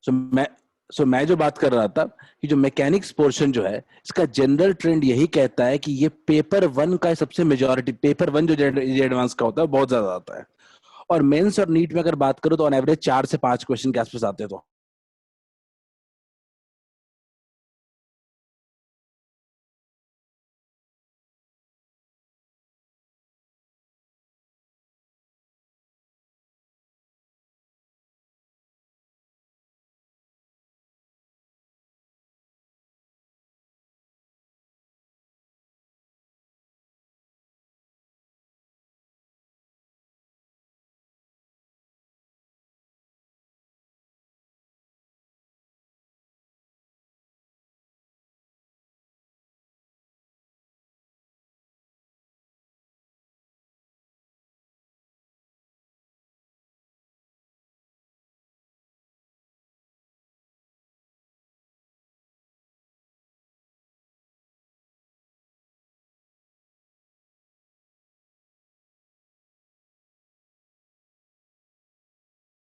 मैं जो बात कर रहा था कि जो मैकेनिक्स पोर्शन जो है, इसका जनरल ट्रेंड यही कहता है कि ये पेपर वन का सबसे मेजॉरिटी, पेपर वन जो एडवांस का होता है बहुत ज्यादा आता है। और मेंस और नीट में अगर बात करो तो ऑन एवरेज 4 से 5 क्वेश्चन के आसपास आते हैं। तो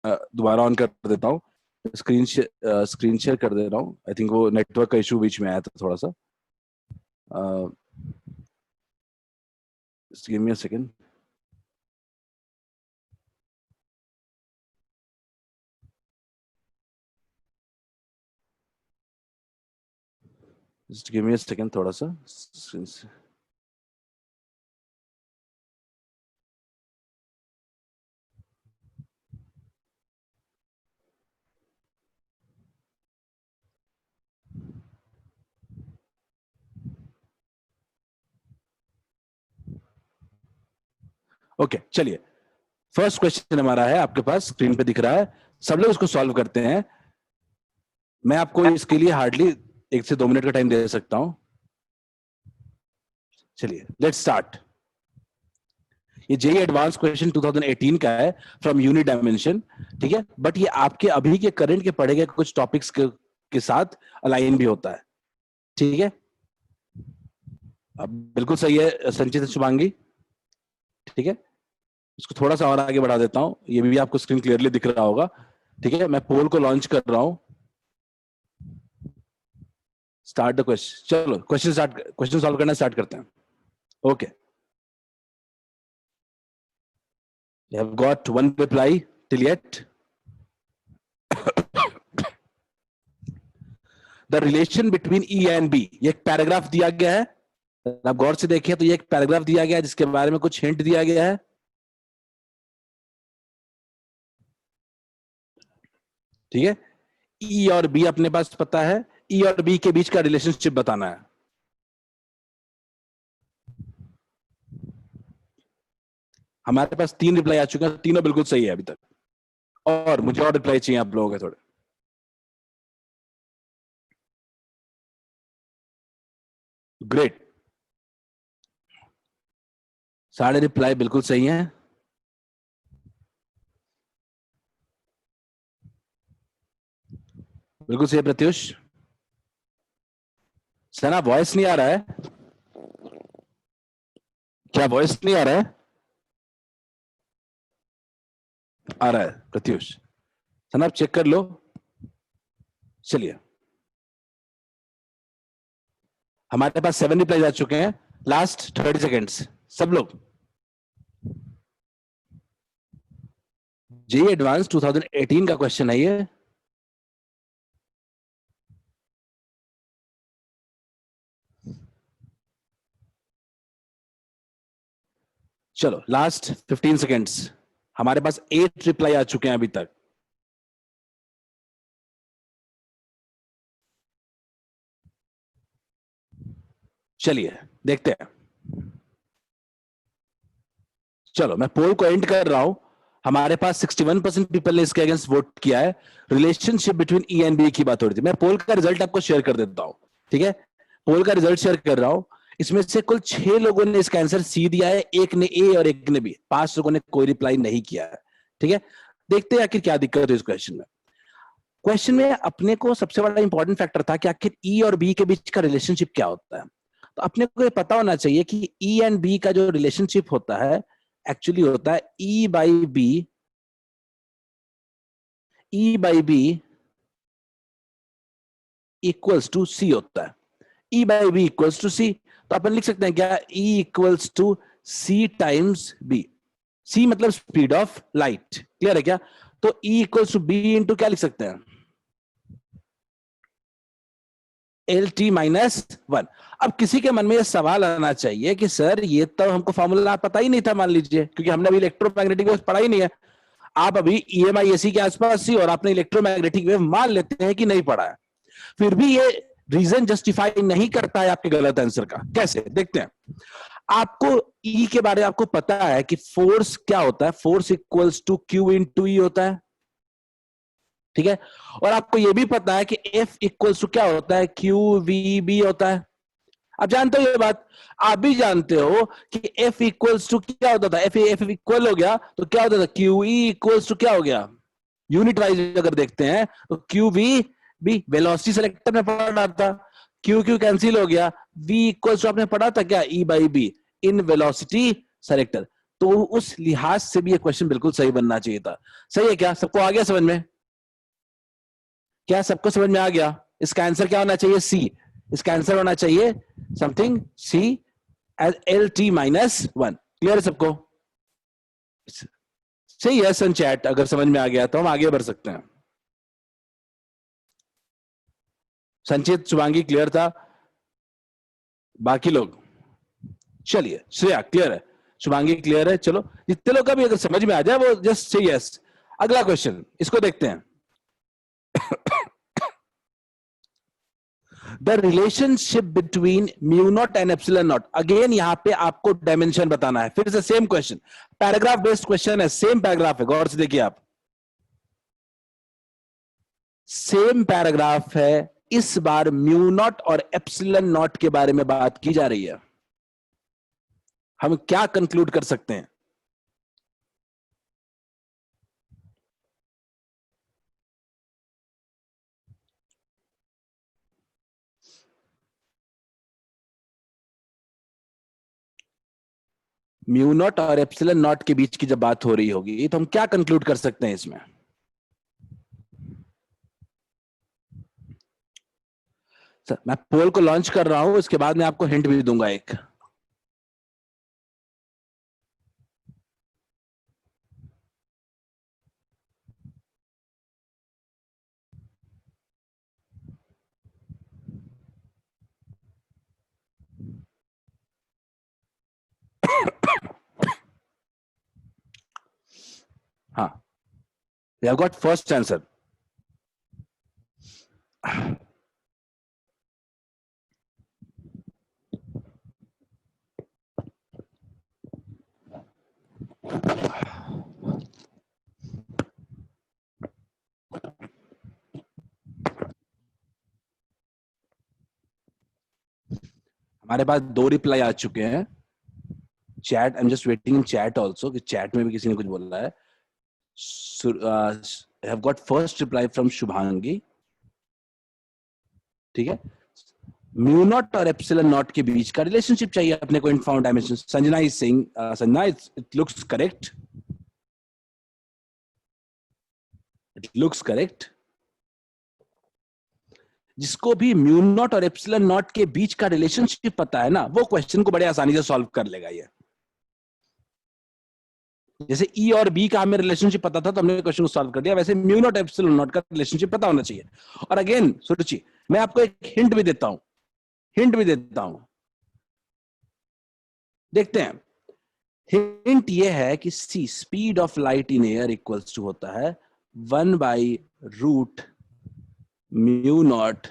दोबारा ऑन कर देता हूँ, स्क्रीन शेयर कर दे रहा हूँ। आई थिंक वो नेटवर्क का इशू बीच में आया था थोड़ा सा। Give me a second. Just give me a second थोड़ा सा। ओके चलिए, फर्स्ट क्वेश्चन हमारा है, आपके पास स्क्रीन पे दिख रहा है। सब लोग इसको सॉल्व करते हैं। मैं आपको इसके लिए हार्डली 1 से 2 मिनट का टाइम दे सकता हूं। चलिए लेट्स स्टार्ट। ये जेई एडवांस क्वेश्चन 2018 का है फ्रॉम यूनिट डायमेंशन, ठीक है। बट ये आपके अभी के करंट के पढ़े गए कुछ टॉपिक्स के साथ अलाइन भी होता है, ठीक है। अब बिल्कुल सही है संचित शुभांगी, ठीक है। इसको थोड़ा सा और आगे बढ़ा देता हूं, ये भी आपको स्क्रीन क्लियरली दिख रहा होगा, ठीक है। मैं पोल को लॉन्च कर रहा हूं। स्टार्ट द क्वेश्चन, चलो क्वेश्चन सॉल्व करना स्टार्ट करते हैं। Okay, you have got one reply till yet. The relation between E and B, ये एक पैराग्राफ दिया गया है। आप गौर से देखिए तो ये एक पैराग्राफ दिया गया है जिसके बारे में कुछ हिंट दिया गया है, ठीक है। ई और बी अपने पास पता है, ई और बी के बीच का रिलेशनशिप बताना है। हमारे पास 3 रिप्लाई आ चुके हैं, तीनों बिल्कुल सही है अभी तक, और मुझे और रिप्लाई चाहिए आप लोगों के थोड़े। ग्रेट, सारे रिप्लाई बिल्कुल सही हैं। बिल्कुल सही प्रत्युष। सना वॉइस नहीं आ रहा है क्या? वॉइस नहीं आ रहा है? आ रहा है प्रत्युष। सना आप चेक कर लो। चलिए, हमारे पास 7 रिप्लाई आ चुके हैं। लास्ट 30 सेकेंड्स, सब लोग। जेई एडवांस 2018 का क्वेश्चन है ये। चलो लास्ट 15 सेकेंड्स, हमारे पास 8 रिप्लाई आ चुके हैं अभी तक। चलिए देखते हैं। चलो मैं पोल को एंड कर रहा हूं। हमारे पास 61% पीपल ने इसके अगेंस्ट वोट किया है। Relationship between E and B की बात हो रही थी। मैं पोल का रिजल्ट आपको शेयर कर देता हूं, ठीक है। पोल का रिजल्ट शेयर कर रहा हूं। इसमें से कुल 6 लोगों ने इसका आंसर सी दिया है, एक ने ए और एक ने बी, 5 लोगों ने कोई रिप्लाई नहीं किया है, ठीक है। देखते हैं आखिर क्या दिक्कत है इस क्वेश्चन में। क्वेश्चन में अपने को सबसे बड़ा इंपॉर्टेंट फैक्टर था कि आखिर ई और बी के बीच का रिलेशनशिप क्या होता है। तो अपने को ये पता होना चाहिए कि ई एंड बी का जो रिलेशनशिप होता है एक्चुअली होता है E by B equals to C होता है, E by B equals to C. तो अपन लिख सकते हैं क्या, E equals to C times B. C मतलब स्पीड ऑफ लाइट, क्लियर है क्या? तो E equals to B into क्या लिख सकते हैं, एल टी माइनस वन। अब किसी के मन में यह सवाल आना चाहिए कि सर ये तो हमको फॉर्मूला पता ही नहीं था, मान लीजिए, क्योंकि हमने अभी इलेक्ट्रोमैग्नेटिक वेव पढ़ा ही नहीं है। आप अभी EMI AC के आसपास ही और आपने इलेक्ट्रोमैग्नेटिक वेव मान लेते हैं कि नहीं पढ़ा है, फिर भी ये रीजन जस्टिफाई नहीं करता है आपके गलत आंसर का। कैसे, देखते हैं। आपको E के बारे में आपको पता है कि फोर्स क्या होता है, force equals to Q into E होता है, ठीक है। और आपको यह भी पता है कि F इक्वल्स टू क्या होता है, QVB होता है। आप जानते हो ये बात, आप भी जानते हो कि F इक्वल्स टू क्या होता था, F इक्वल हो गया तो क्या होता था, QE इक्वल्स टू क्या हो गया, यूनिट वाइज अगर देखते हैं तो QVB वेलोसिटी सेलेक्टर में पढ़ा था, QQ कैंसिल हो गया, V इक्वल्स टू आपने पढ़ा था क्या, E by be in velocity selector. तो उस लिहाज से भी ये क्वेश्चन बिल्कुल सही बनना चाहिए था। सही है क्या, सबको आ गया समझ में? क्या सबको समझ में आ गया? इसका आंसर क्या होना चाहिए, सी। इसका आंसर होना चाहिए something C as L T minus one. Clear है सबको? सही है सन चैट, अगर समझ में आ गया तो हम आगे बढ़ सकते हैं। संचित, शुभांगी क्लियर था? बाकी लोग? चलिए, श्रेया क्लियर है, शुभांगी क्लियर है। चलो, जितने लोग का भी अगर समझ में आ जाए वो जस्ट से यस। अगला क्वेश्चन, इसको देखते हैं। The relationship between mu naught and epsilon not. Again यहां पे आपको डायमेंशन बताना है, फिर से same question, paragraph based question है, सेम पैराग्राफ है, गौर से देखिए आप, सेम पैराग्राफ है। इस बार म्यू नॉट और एप्सिलॉन नॉट के बारे में बात की जा रही है। हम क्या कंक्लूड कर सकते हैं? म्यू नॉट और एप्सिलॉन नॉट के बीच की जब बात हो रही होगी तो हम क्या कंक्लूड कर सकते हैं इसमें? सर, मैं पोल को लॉन्च कर रहा हूं, इसके बाद मैं आपको हिंट भी दूंगा एक। हाँ, we have got first answer. हमारे पास 2 रिप्लाई आ चुके हैं। Chat, I am just waiting in chat also, कि चैट में भी किसी ने कुछ बोला है। I have got first reply from Shubhangi, ठीक है। म्यू नॉट और एप्सिलॉन नॉट के बीच का रिलेशनशिप चाहिए अपने को, इनफाउंड dimension. Sanjana is saying, Sanjana it looks correct, it looks correct. जिसको भी म्यू नॉट और एप्सिलॉन नॉट के बीच का रिलेशनशिप पता है ना, वो क्वेश्चन को बड़े आसानी से सॉल्व कर लेगा ये। जैसे ई और बी का हमें रिलेशनशिप पता था तो हमने क्वेश्चन को सॉल्व कर दिया, वैसे म्यू नॉट एप्सिलॉन नॉट का रिलेशनशिप पता होना चाहिए। और अगेन सुरुचि, मैं आपको एक हिंट भी देता हूं, हिंट भी देता हूं, देखते हैं। हिंट ये है कि C speed of light in air equals to होता है 1/रूट mu naught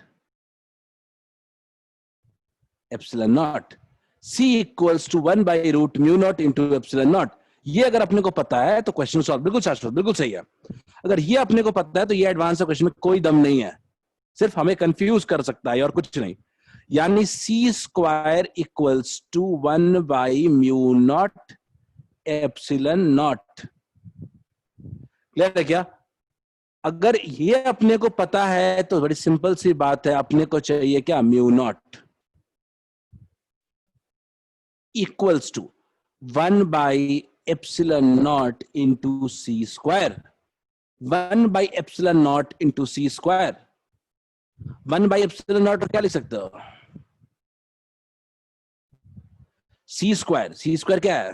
epsilon naught. C equals to 1/रूट mu naught into epsilon naught. ये अगर अपने को पता है तो क्वेश्चन सॉल्व, बिल्कुल शाश्वत, बिल्कुल सही है। अगर ये अपने को पता है तो ये एडवांस क्वेश्चन में कोई दम नहीं है, सिर्फ हमें कंफ्यूज कर सकता है और कुछ नहीं। यानी सी स्क्वायर इक्वल्स टू 1/म्यू नॉट एप्सिलॉन नॉट। क्लियर है क्या? अगर ये अपने को पता है तो बड़ी सिंपल सी बात है, अपने को चाहिए क्या, म्यू नॉट इक्वल्स टू 1/एप्सिलॉन नॉट इंटू सी स्क्वायर, 1/एप्सिलॉन naught into C square. 1 by epsilon naught क्या लिख सकते हो? सी स्क्वायर क्या है?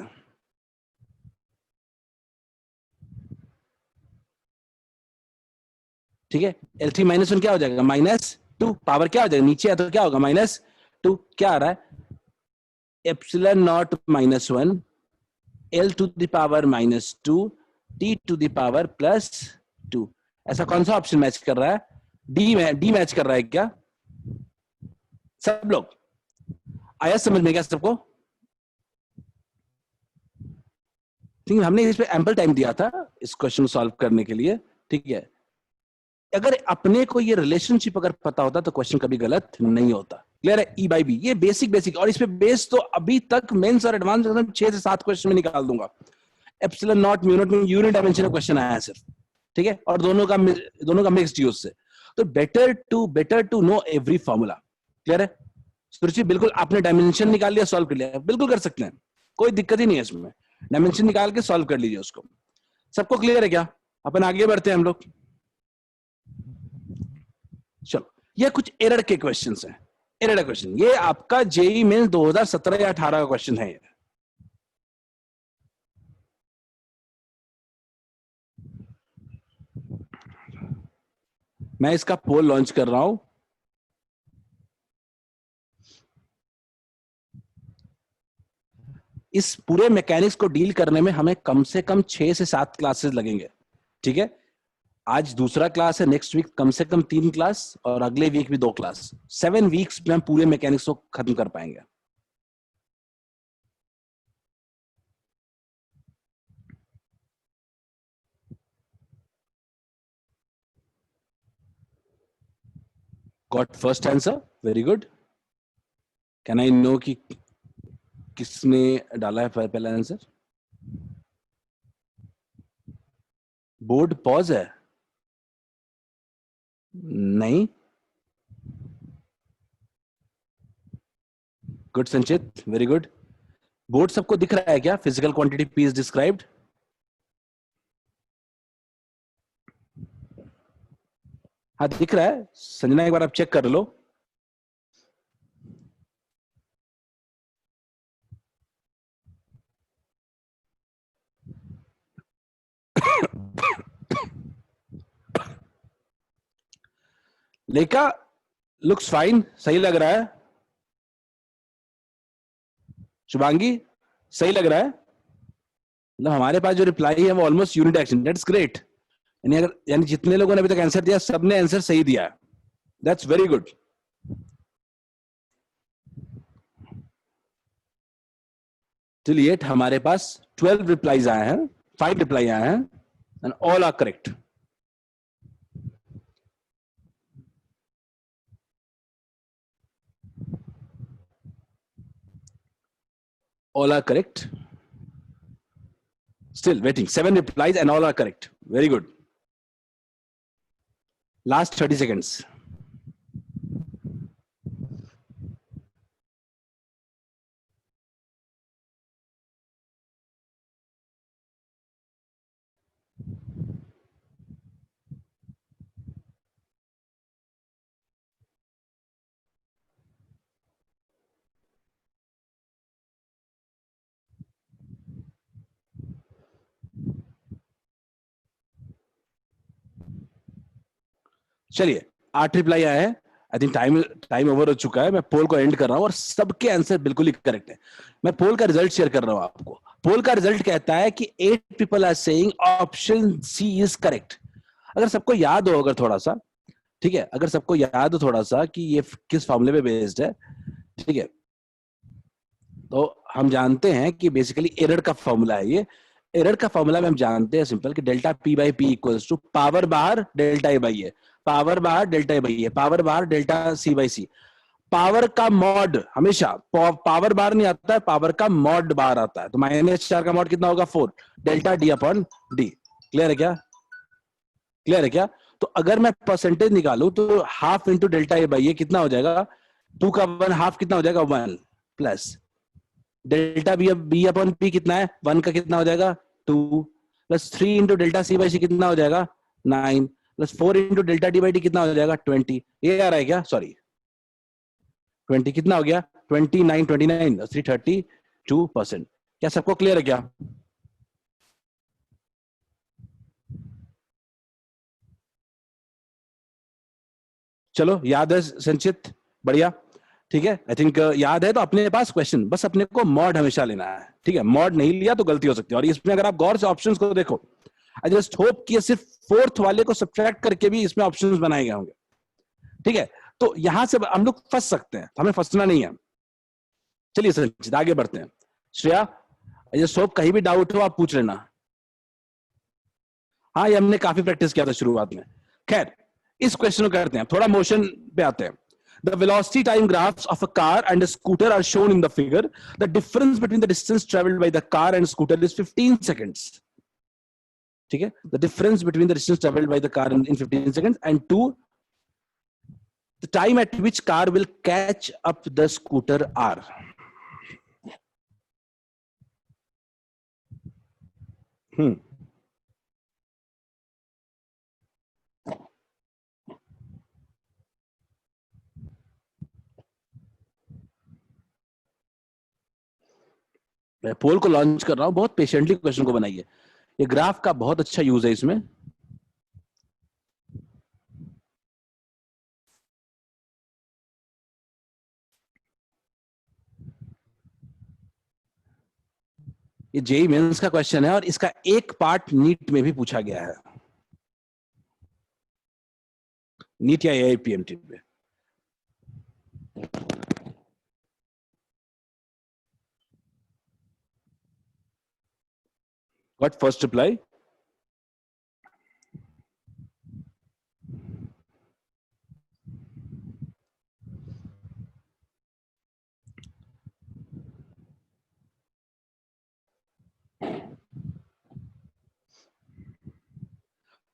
ठीक है, L3 माइनस वन क्या हो जाएगा? -2। पावर क्या हो जाएगा? नीचे है तो क्या होगा? -2। क्या आ रहा है? Epsilon not -1 L to the power -2 T to the power +2। ऐसा कौन सा ऑप्शन मैच कर रहा है? डी मैच कर रहा है क्या सब लोग? आया समझ में क्या सबको? ठीक है, हमने इस पे एम्पल टाइम दिया था इस क्वेश्चन को सॉल्व करने के लिए। ठीक है, अगर अपने को ये रिलेशनशिप अगर पता होता तो क्वेश्चन कभी गलत नहीं होता। क्लियर है? E/B ये बेसिक और इस पे बेस तो अभी तक मेंस और एडवांस 6 से 7 क्वेश्चन में निकाल दूंगा। एप्सिलॉन नॉट म्यू नॉट में यूनिट डायमेंशन क्वेश्चन आया है सिर्फ। ठीक है, और दोनों का मिक्स्ड यूज से। तो better to know every formula. Clear है? सुरुचि बिल्कुल आपने डायमेंशन निकाल लिया, सॉल्व कर लिया, बिल्कुल कर सकते हैं, कोई दिक्कत ही नहीं है इसमें। डायमेंशन निकाल के सॉल्व कर लीजिए उसको। सबको क्लियर है क्या? अपन आगे बढ़ते हैं हम लोग। चलो, ये कुछ एरर के क्वेश्चंस हैं। एरर का क्वेश्चन ये आपका जेई मेंस 2017 या 18 का क्वेश्चन है ये। मैं इसका पोल लॉन्च कर रहा हूं। इस पूरे मैकेनिक्स को डील करने में हमें कम से कम 6 से 7 क्लासेस लगेंगे। ठीक है, आज दूसरा क्लास है, नेक्स्ट वीक कम से कम 3 क्लास और अगले वीक भी 2 क्लास। 7 वीक्स में हम पूरे मैकेनिक्स को खत्म कर पाएंगे। Got first answer, very good. Can I know कि किसने डाला है पहला आंसर? बोर्ड पॉज है? नहीं। गुड संचित, वेरी गुड। बोर्ड सबको दिख रहा है क्या? Physical quantity P is described. हाँ दिख रहा है। संजना एक बार आप चेक कर लो। लेका लुक्स फाइन, सही लग रहा है। शुभांगी सही लग रहा है। मतलब हमारे पास जो रिप्लाई है वो almost unit action, that's great. यानी जितने लोगों ने अभी तक आंसर दिया सबने आंसर सही दिया है, दैट्स वेरी गुड। चलिए, हमारे पास 12 रिप्लाईज आए हैं, 5 रिप्लाई आए हैं and all are correct. All are correct. Still waiting. 7 replies and all are correct. Very good. Last 30 seconds. चलिए, 8 रिप्लाई आए हैं। आई थिंक टाइम ओवर हो चुका है। मैं पोल को एंड कर रहा हूं और सबके आंसर बिल्कुल ही करेक्ट है। मैं पोल का रिजल्ट शेयर कर रहा हूं आपको। पोल का रिजल्ट कहता है कि 8 people are saying option C is correct. अगर सबको याद हो, अगर थोड़ा सा, ठीक है, अगर सबको याद हो थोड़ा सा कि ये किस फॉर्मूले पे बेस्ड है, ठीक है, तो हम जानते हैं कि बेसिकली एरर का फॉर्मूला है ये। एरर का फॉर्मूला में हम जानते हैं सिंपल कि delta P by P equals to power बाहर delta A by A, power बाहर delta A by A, power बाहर delta C by C. Power का मॉड हमेशा पावर बाहर नहीं आता है, पावर का मॉड बाहर आता है। तो -4 का मॉड कितना होगा? 4 delta D upon D. Clear है क्या? क्लियर है क्या? तो अगर मैं परसेंटेज निकालू तो half into delta A by A कितना हो जाएगा? 2 का 1 हाफ कितना हो जाएगा? 1 plus delta B upon P कितना है? 1 का कितना हो जाएगा? 2 plus 3 into delta C by C कितना हो जाएगा? 9 plus 4 into delta T by T कितना हो जाएगा 20, ये आ रहा है क्या, सॉरी 20 कितना हो गया 29 32%। क्या सबको क्लियर है क्या? चलो याद है संचित, बढ़िया, ठीक है। आई थिंक याद है तो अपने पास क्वेश्चन, बस अपने को मॉड हमेशा लेना है, ठीक है। मॉड नहीं लिया तो गलती हो सकती है। और इसमें अगर आप गौर से ऑप्शंस को देखो, आई जस्ट होप कि सिर्फ फोर्थ वाले को सब्ट्रैक्ट करके भी इसमें ऑप्शंस बनाए गए होंगे, ठीक है। तो यहां से हम लोग फंस सकते हैं, हमें फंसना नहीं है। चलिए संचित आगे बढ़ते हैं। श्रेया, आई जस्ट होप कहीं भी डाउट हो आप पूछ लेना। हाँ, ये हमने काफी प्रैक्टिस किया था शुरुआत में। खैर, इस क्वेश्चन को करते हैं, थोड़ा मोशन पे आते हैं। The velocity time graphs of a car and a scooter are shown in the figure. The difference between the distance traveled by the car and scooter is 15 seconds. ठीक है, the difference between the distance traveled by the car in 15 seconds, and 2, the time at which car will catch up the scooter are. मैं poll को launch कर रहा हूं, बहुत patiently question को बनाइए। ये ग्राफ का बहुत अच्छा यूज है इसमें। ये जेई मेंस का क्वेश्चन है और इसका एक पार्ट नीट में भी पूछा गया है, नीट या एआईपीएमटी में। What first reply?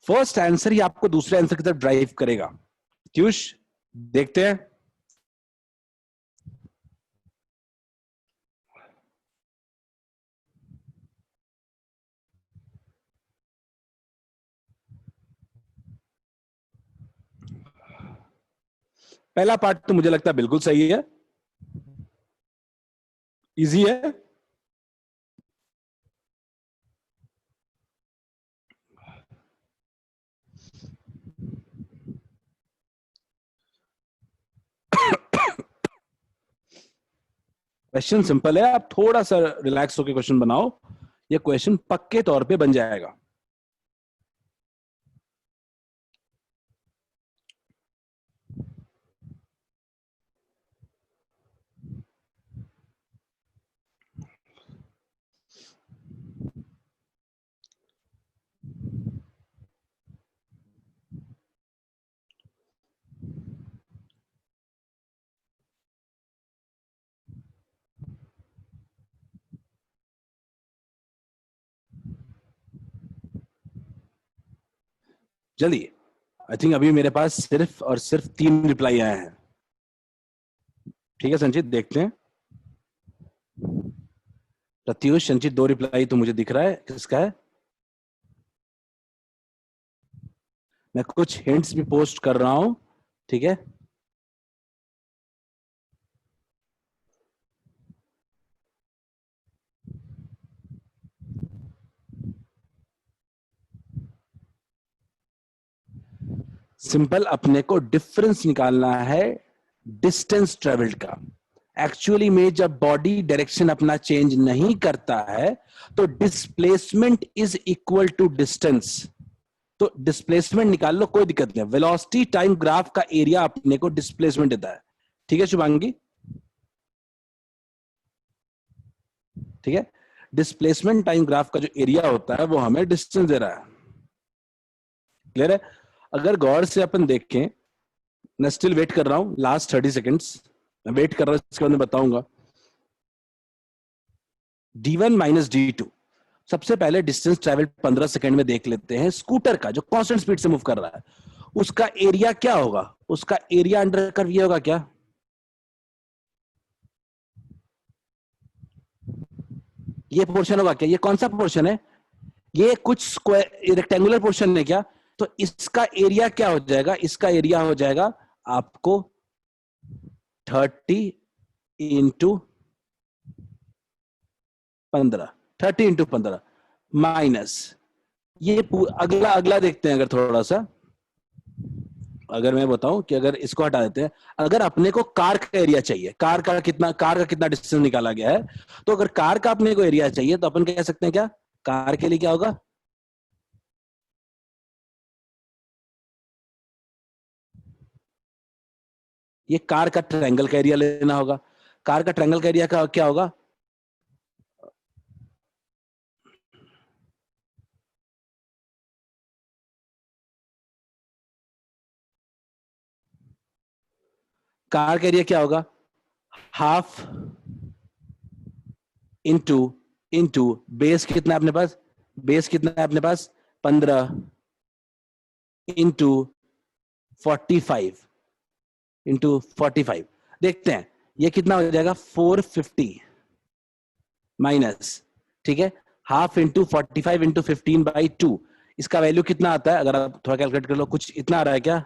First answer ही आपको दूसरे आंसर की तरफ ड्राइव करेगा। पीयूष, देखते हैं। पहला पार्ट तो मुझे लगता है बिल्कुल सही है, इजी है। क्वेश्चन सिंपल है, आप थोड़ा सा रिलैक्स होकर क्वेश्चन बनाओ, ये क्वेश्चन पक्के तौर पे बन जाएगा। जल्दी, आई थिंक अभी मेरे पास सिर्फ और सिर्फ 3 रिप्लाई आए हैं। ठीक है संचित, देखते हैं। प्रत्युष, संचित 2 रिप्लाई तो मुझे दिख रहा है, किसका है? मैं कुछ हिंट्स भी पोस्ट कर रहा हूं, ठीक है। सिंपल, अपने को डिफरेंस निकालना है डिस्टेंस ट्रेवल्ड का। एक्चुअली में जब बॉडी डायरेक्शन अपना चेंज नहीं करता है तो displacement is equal to distance. तो डिस्प्लेसमेंट निकाल लो, कोई दिक्कत नहीं। वेलोसिटी टाइम ग्राफ का एरिया अपने को डिस्प्लेसमेंट देता है, ठीक है शुभांगी, ठीक है। डिस्प्लेसमेंट टाइम ग्राफ का जो एरिया होता है वो हमें डिस्टेंस दे रहा है। क्लियर है? अगर गौर से अपन देखें, मैं स्टिल वेट कर रहा हूं, लास्ट 30 सेकेंड्स मैं वेट कर रहा हूं, इसके बाद मैं बताऊंगा। D1 माइनस D2, सबसे पहले डिस्टेंस ट्रेवल 15 सेकंड में देख लेते हैं। स्कूटर का जो कांस्टेंट स्पीड से मूव कर रहा है उसका एरिया क्या होगा? उसका एरिया अंडर कर्व ये होगा क्या? ये पोर्शन होगा क्या? ये कौन सा पोर्शन है? ये कुछ स्क्वायर रेक्टेंगुलर पोर्शन है क्या? तो इसका एरिया क्या हो जाएगा, इसका एरिया हो जाएगा आपको 30 × 15, 30 × 15 माइनस ये अगला अगला देखते हैं। अगर थोड़ा सा, अगर मैं बताऊं कि अगर इसको हटा देते हैं, अगर अपने को कार का एरिया चाहिए, कार का कितना डिस्टेंस निकाला गया है, तो अगर कार का अपने को एरिया चाहिए तो अपन कह सकते हैं क्या, कार के लिए क्या होगा, ये कार का ट्रायंगल का एरिया लेना होगा। कार का ट्रायंगल का एरिया का क्या होगा, कार का एरिया क्या होगा, हाफ इंटू इंटू बेस कितना है अपने पास, बेस कितना है अपने पास 15 इंटू 45 देखते हैं ये कितना हो जाएगा 450 माइनस, ठीक है, हाफ इंटू 45 × 15/2, इसका वैल्यू कितना आता है, अगर आप थोड़ा कैलकुलेट कर लो, कुछ इतना आ रहा है क्या,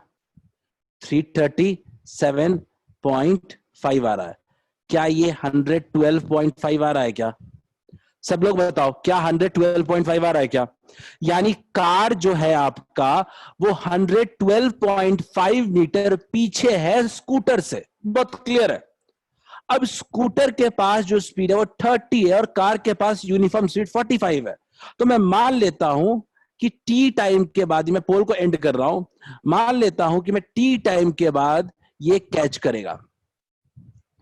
337.5 आ रहा है। क्या ये 112.5 आ रहा है क्या, सब लोग बताओ, क्या 112.5 आ रहा है क्या, यानी कार जो है आपका वो 112.5 मीटर पीछे है स्कूटर से, बहुत क्लियर है। अब स्कूटर के पास जो स्पीड है वो 30 है और कार के पास यूनिफॉर्म स्पीड 45 है। तो मैं मान लेता हूं कि टी टाइम के बाद, मैं पोल को एंड कर रहा हूं, मान लेता हूं कि मैं टी टाइम के बाद ये कैच करेगा,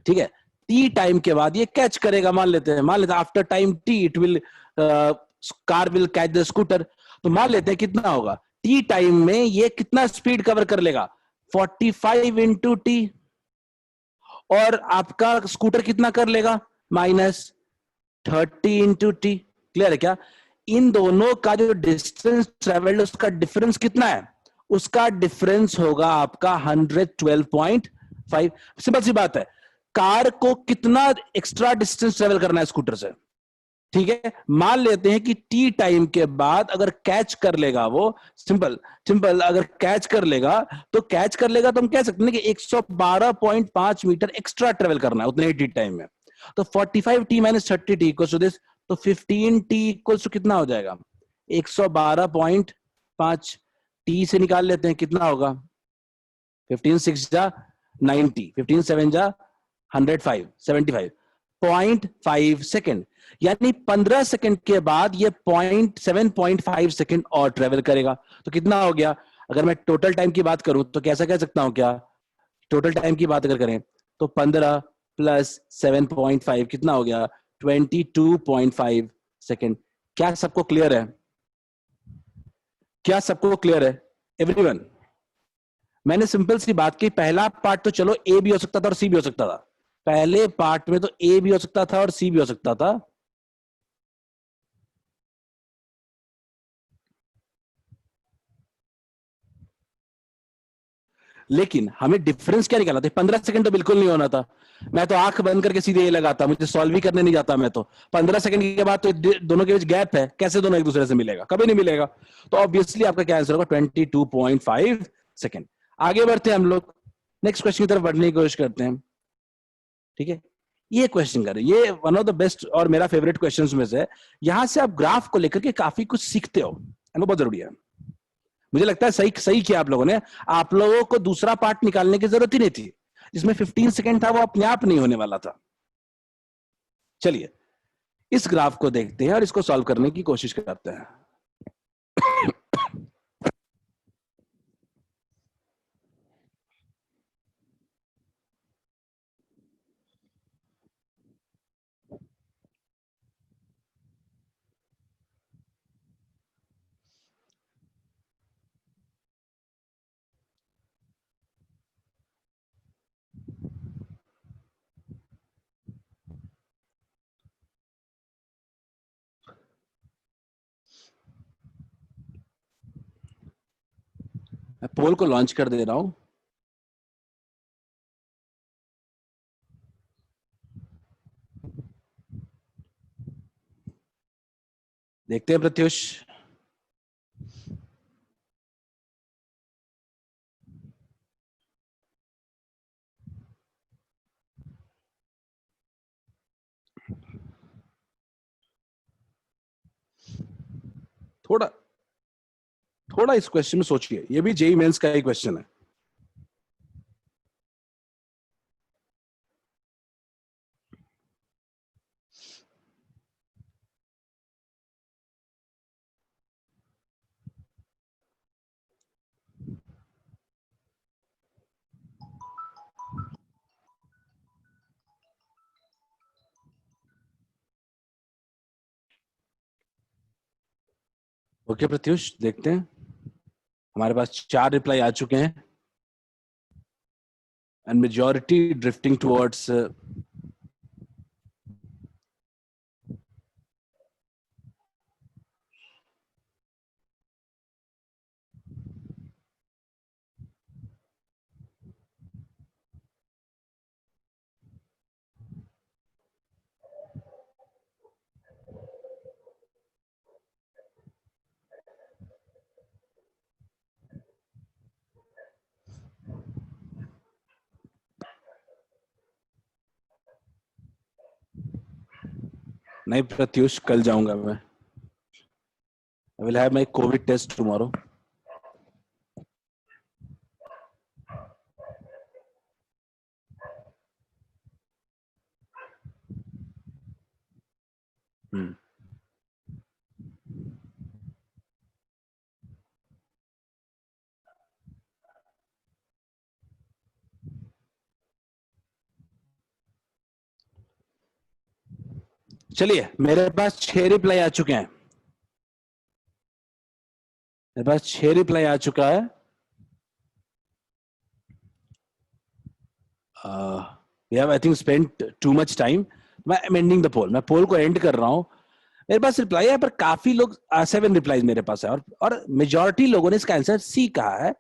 ठीक है, टी टाइम के बाद ये कैच करेगा, मान लेते हैं, मान लेते हैं after time T it will, car will catch the scooter. तो मान लेते हैं कितना होगा, टी टाइम में ये कितना स्पीड कवर कर लेगा, 45 × टी, और आपका स्कूटर कितना कर लेगा, -30 × टी। क्लियर है क्या, इन दोनों का जो डिस्टेंस ट्रेवल्ड उसका डिफरेंस कितना है, उसका डिफरेंस होगा आपका 112.5। सिंपल सी बात है, कार को कितना एक्स्ट्रा डिस्टेंस ट्रेवल करना है स्कूटर से, ठीक है, मान लेते हैं कि टी टाइम के बाद अगर कैच कर लेगा वो, सिंपल सिंपल अगर कैच कर लेगा, तो कैच कर लेगा तो हम कह सकते हैं कि 112.5 मीटर एक्स्ट्रा ट्रेवल करना है उतने ही टी टाइम में। तो 45t - 30t equals to this, तो 15t इक्वल्स टू कितना हो जाएगा, 112.5, टी से निकाल लेते हैं कितना होगा, 15 6 जा 90, 15 7 जा 105, 75.5 सेकेंड, यानी 15 सेकेंड के बाद ये 7.5 सेकेंड और ट्रेवल करेगा। तो कितना हो गया, अगर मैं टोटल टाइम की बात करूं तो कैसा कह सकता हूं क्या, टोटल टाइम की बात अगर करें तो 15 + 7.5 कितना हो गया, 22.5 सेकेंड। क्या सबको क्लियर है, क्या सबको क्लियर है एवरीवन। मैंने सिंपल सी बात की, पहला पार्ट तो चलो ए भी हो सकता था और सी भी हो सकता था, पहले पार्ट में तो ए भी हो सकता था और सी भी हो सकता था, लेकिन हमें डिफरेंस क्या निकालना था, 15 सेकंड तो बिल्कुल नहीं होना था। मैं तो आंख बंद करके सीधे ये लगाता, मुझे सॉल्व भी करने नहीं जाता मैं तो, 15 सेकंड के बाद तो दोनों के बीच गैप है, कैसे दोनों एक दूसरे से मिलेगा, कभी नहीं मिलेगा। तो ऑब्वियसली आपका क्या आंसर होगा, 22.5 सेकंड। आगे बढ़ते हैं हम लोग, नेक्स्ट क्वेश्चन की तरफ बढ़ने की कोशिश करते हैं, ठीक है। ये क्वेश्चन करें, ये वन ऑफ द बेस्ट और मेरा फेवरेट क्वेश्चंस में से है। यहां से आप ग्राफ को लेकर के काफी कुछ सीखते हो, वो बहुत जरूरी है। मुझे लगता है सही सही किया आप लोगों ने, आप लोगों को दूसरा पार्ट निकालने की जरूरत ही नहीं थी, जिसमें 15 सेकंड था वो अपने आप नहीं होने वाला था। चलिए इस ग्राफ को देखते हैं और इसको सॉल्व करने की कोशिश करते हैं। मैं पोल को लॉन्च कर दे रहा हूं। देखते हैं प्रत्युष, थोड़ा थोड़ा इस क्वेश्चन में सोचिए, ये भी जेई मेंस का ही क्वेश्चन है। ओके प्रत्युष, देखते हैं। हमारे पास 4 रिप्लाई आ चुके हैं एंड मेजॉरिटी ड्रिफ्टिंग टुवर्ड्स नहीं प्रत्युष, कल जाऊंगा मैं। I will have my covid test tomorrow. चलिए, मेरे पास 6 रिप्लाई आ चुके हैं। मेरे पास 6 रिप्लाई आ चुका है। We have I think spent too much time. मैं एंडिंग द पोल, मैं पोल को एंड कर रहा हूं। मेरे पास रिप्लाई है, पर काफी लोग 7 रिप्लाई मेरे पास है, और मेजॉरिटी लोगों ने इसका आंसर सी कहा है।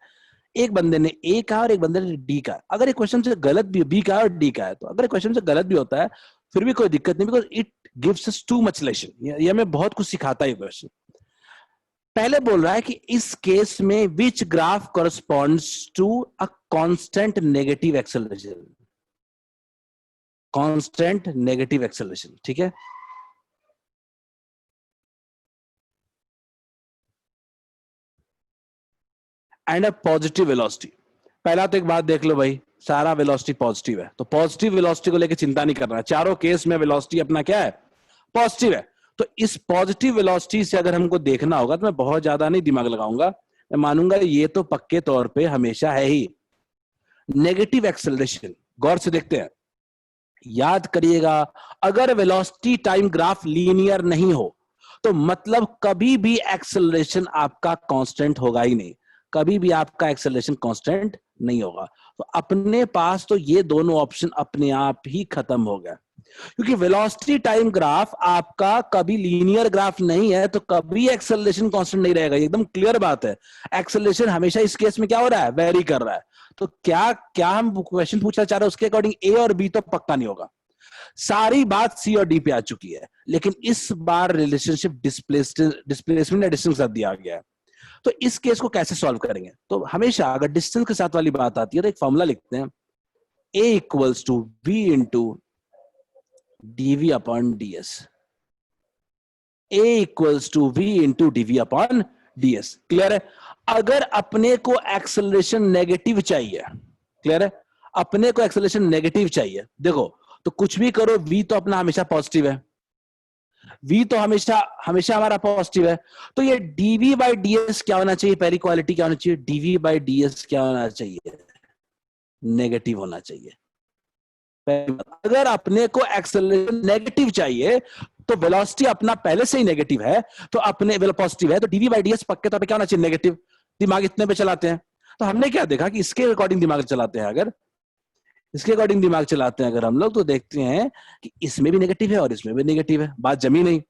एक बंदे ने ए कहा और एक बंदे ने डी कहा। अगर एक क्वेश्चन से गलत भी, बी कहा और डी कहा है, तो अगर क्वेश्चन से गलत भी होता है फिर भी कोई दिक्कत नहीं, because it gives us too much lesson. ये हमें बहुत कुछ सिखाता है क्वेश्चन। पहले बोल रहा है कि इस केस में which graph corresponds to a constant negative acceleration. Constant negative acceleration, ठीक है। And a positive velocity. पहला तो एक बात देख लो भाई, सारा वेलोसिटी पॉजिटिव है, तो पॉजिटिव वेलोसिटी को लेकर चिंता नहीं करना है। चारों केस में वेलोसिटी अपना क्या है, पॉजिटिव है। तो इस पॉजिटिव वेलोसिटी से अगर हमको देखना होगा तो मैं बहुत ज्यादा नहीं दिमाग लगाऊंगा, मैं मानूंगा ये तो पक्के तौर पे हमेशा है ही। नेगेटिव एक्सेलरेशन, गौर से देखते हैं, याद करिएगा, अगर वेलोसिटी टाइम ग्राफ लीनियर नहीं हो तो मतलब कभी भी एक्सेलरेशन आपका कांस्टेंट होगा ही नहीं। कभी भी आपका एक्सेलरेशन कांस्टेंट नहीं होगा। तो अपने पास तो ये दोनों ऑप्शन अपने आप ही खत्म हो गया, क्योंकि वेलोसिटी टाइम ग्राफ आपका कभी लीनियर ग्राफ नहीं है, तो कभी एक्सेलरेशन कांस्टेंट नहीं रहेगा। एकदम क्लियर बात है। एक्सेलरेशन हमेशा इस केस में क्या हो रहा है, वेरी कर रहा है। तो क्या क्या हम क्वेश्चन पूछना चाह रहे हैं, उसके अकॉर्डिंग ए और बी तो पक्का नहीं होगा। सारी बात सी और डी पे आ चुकी है, लेकिन इस बार रिलेशनशिप डिस्प्लेसमेंट या डिस्टेंस के साथ दिया गया है। तो इस केस को कैसे सॉल्व करेंगे, तो हमेशा अगर डिस्टेंस के साथ वाली बात आती है तो एक फॉर्मूला लिखते हैं, a equals to v into dv upon ds। a equals to v into dv upon ds। Clear है। अगर अपने को एक्सेलरेशन नेगेटिव चाहिए, क्लियर है, अपने को एक्सेलरेशन नेगेटिव चाहिए, देखो तो कुछ भी करो, v तो अपना हमेशा पॉजिटिव है, v तो हमेशा हमेशा हमारा पॉजिटिव है। तो ये dv बाई ds क्या होना चाहिए, पहली क्वालिटी क्या होना चाहिए, dv बाई ds क्या होना चाहिए, नेगेटिव होना चाहिए। अगर अपने को एक्सेलरेशन नेगेटिव चाहिए तो वेलोसिटी अपना पहले से ही नेगेटिव है, तो अपने पॉजिटिव है, तो dv बाई ds पक्के तौर पे क्या होना चाहिए, नेगेटिव। दिमाग इतने पे चलाते हैं, तो हमने क्या देखा कि इसके अकॉर्डिंग दिमाग चलाते हैं, अगर इसके अकॉर्डिंग दिमाग चलाते हैं अगर हम लोग, तो देखते हैं कि इसमें भी नेगेटिव है और इसमें भी नेगेटिव है, बात जमी नहीं।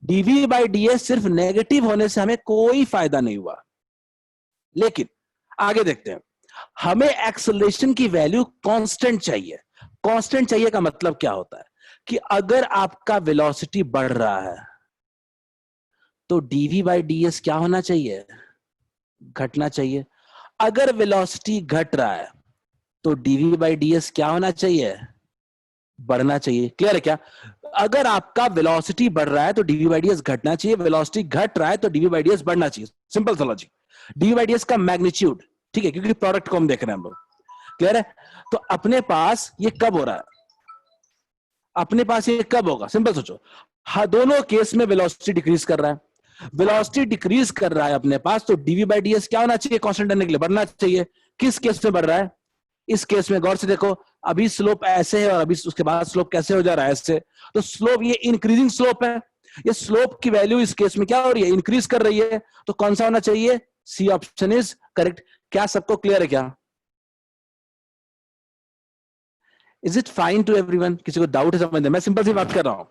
dv बाई ds सिर्फ नेगेटिव होने से हमें कोई फायदा नहीं हुआ। लेकिन आगे देखते हैं, हमें एक्सेलरेशन की वैल्यू कांस्टेंट चाहिए। कांस्टेंट चाहिए का मतलब क्या होता है कि अगर आपका वेलोसिटी बढ़ रहा है तो dv बाई ds क्या होना चाहिए, घटना चाहिए। अगर वेलोसिटी घट रहा है तो dv बाई ds क्या होना चाहिए, बढ़ना चाहिए। क्लियर है क्या। अगर आपका वेलोसिटी बढ़ रहा है तो डीवी बाई डी एस घटना चाहिए, वेलोसिटी घट रहा है तो डीवी बाई डी एस बढ़ना चाहिए। सिंपल सा logic. D v by d s का मैग्नीट्यूड, ठीक है, क्योंकि प्रोडक्ट को हम देख रहे हैं हम लोग। क्लियर है? तो अपने पास ये कब हो रहा है, अपने पास ये कब होगा? सिंपल सोचो, हाँ, दोनों केस में वेलोसिटी डिक्रीज कर रहा है, वेलोसिटी डिक्रीज कर रहा है अपने पास, तो डीवी बाई डी एस क्या होना चाहिए? कांस्टेंट रहने के लिए बढ़ना चाहिए। किस केस में बढ़ रहा है? इस केस में गौर से देखो, अभी स्लोप ऐसे है और अभी उसके बाद स्लोप कैसे हो जा रहा है? ऐसे। तो स्लोप ये इंक्रीजिंग स्लोप है, ये स्लोप की वैल्यू इस केस में क्या हो रही है? इंक्रीज कर रही है। तो कौन सा होना चाहिए? C option is correct. क्या सबको क्लियर है क्या? Is it fine to everyone? किसी को डाउट है समझने? मैं सिंपल सी बात कर रहा हूं।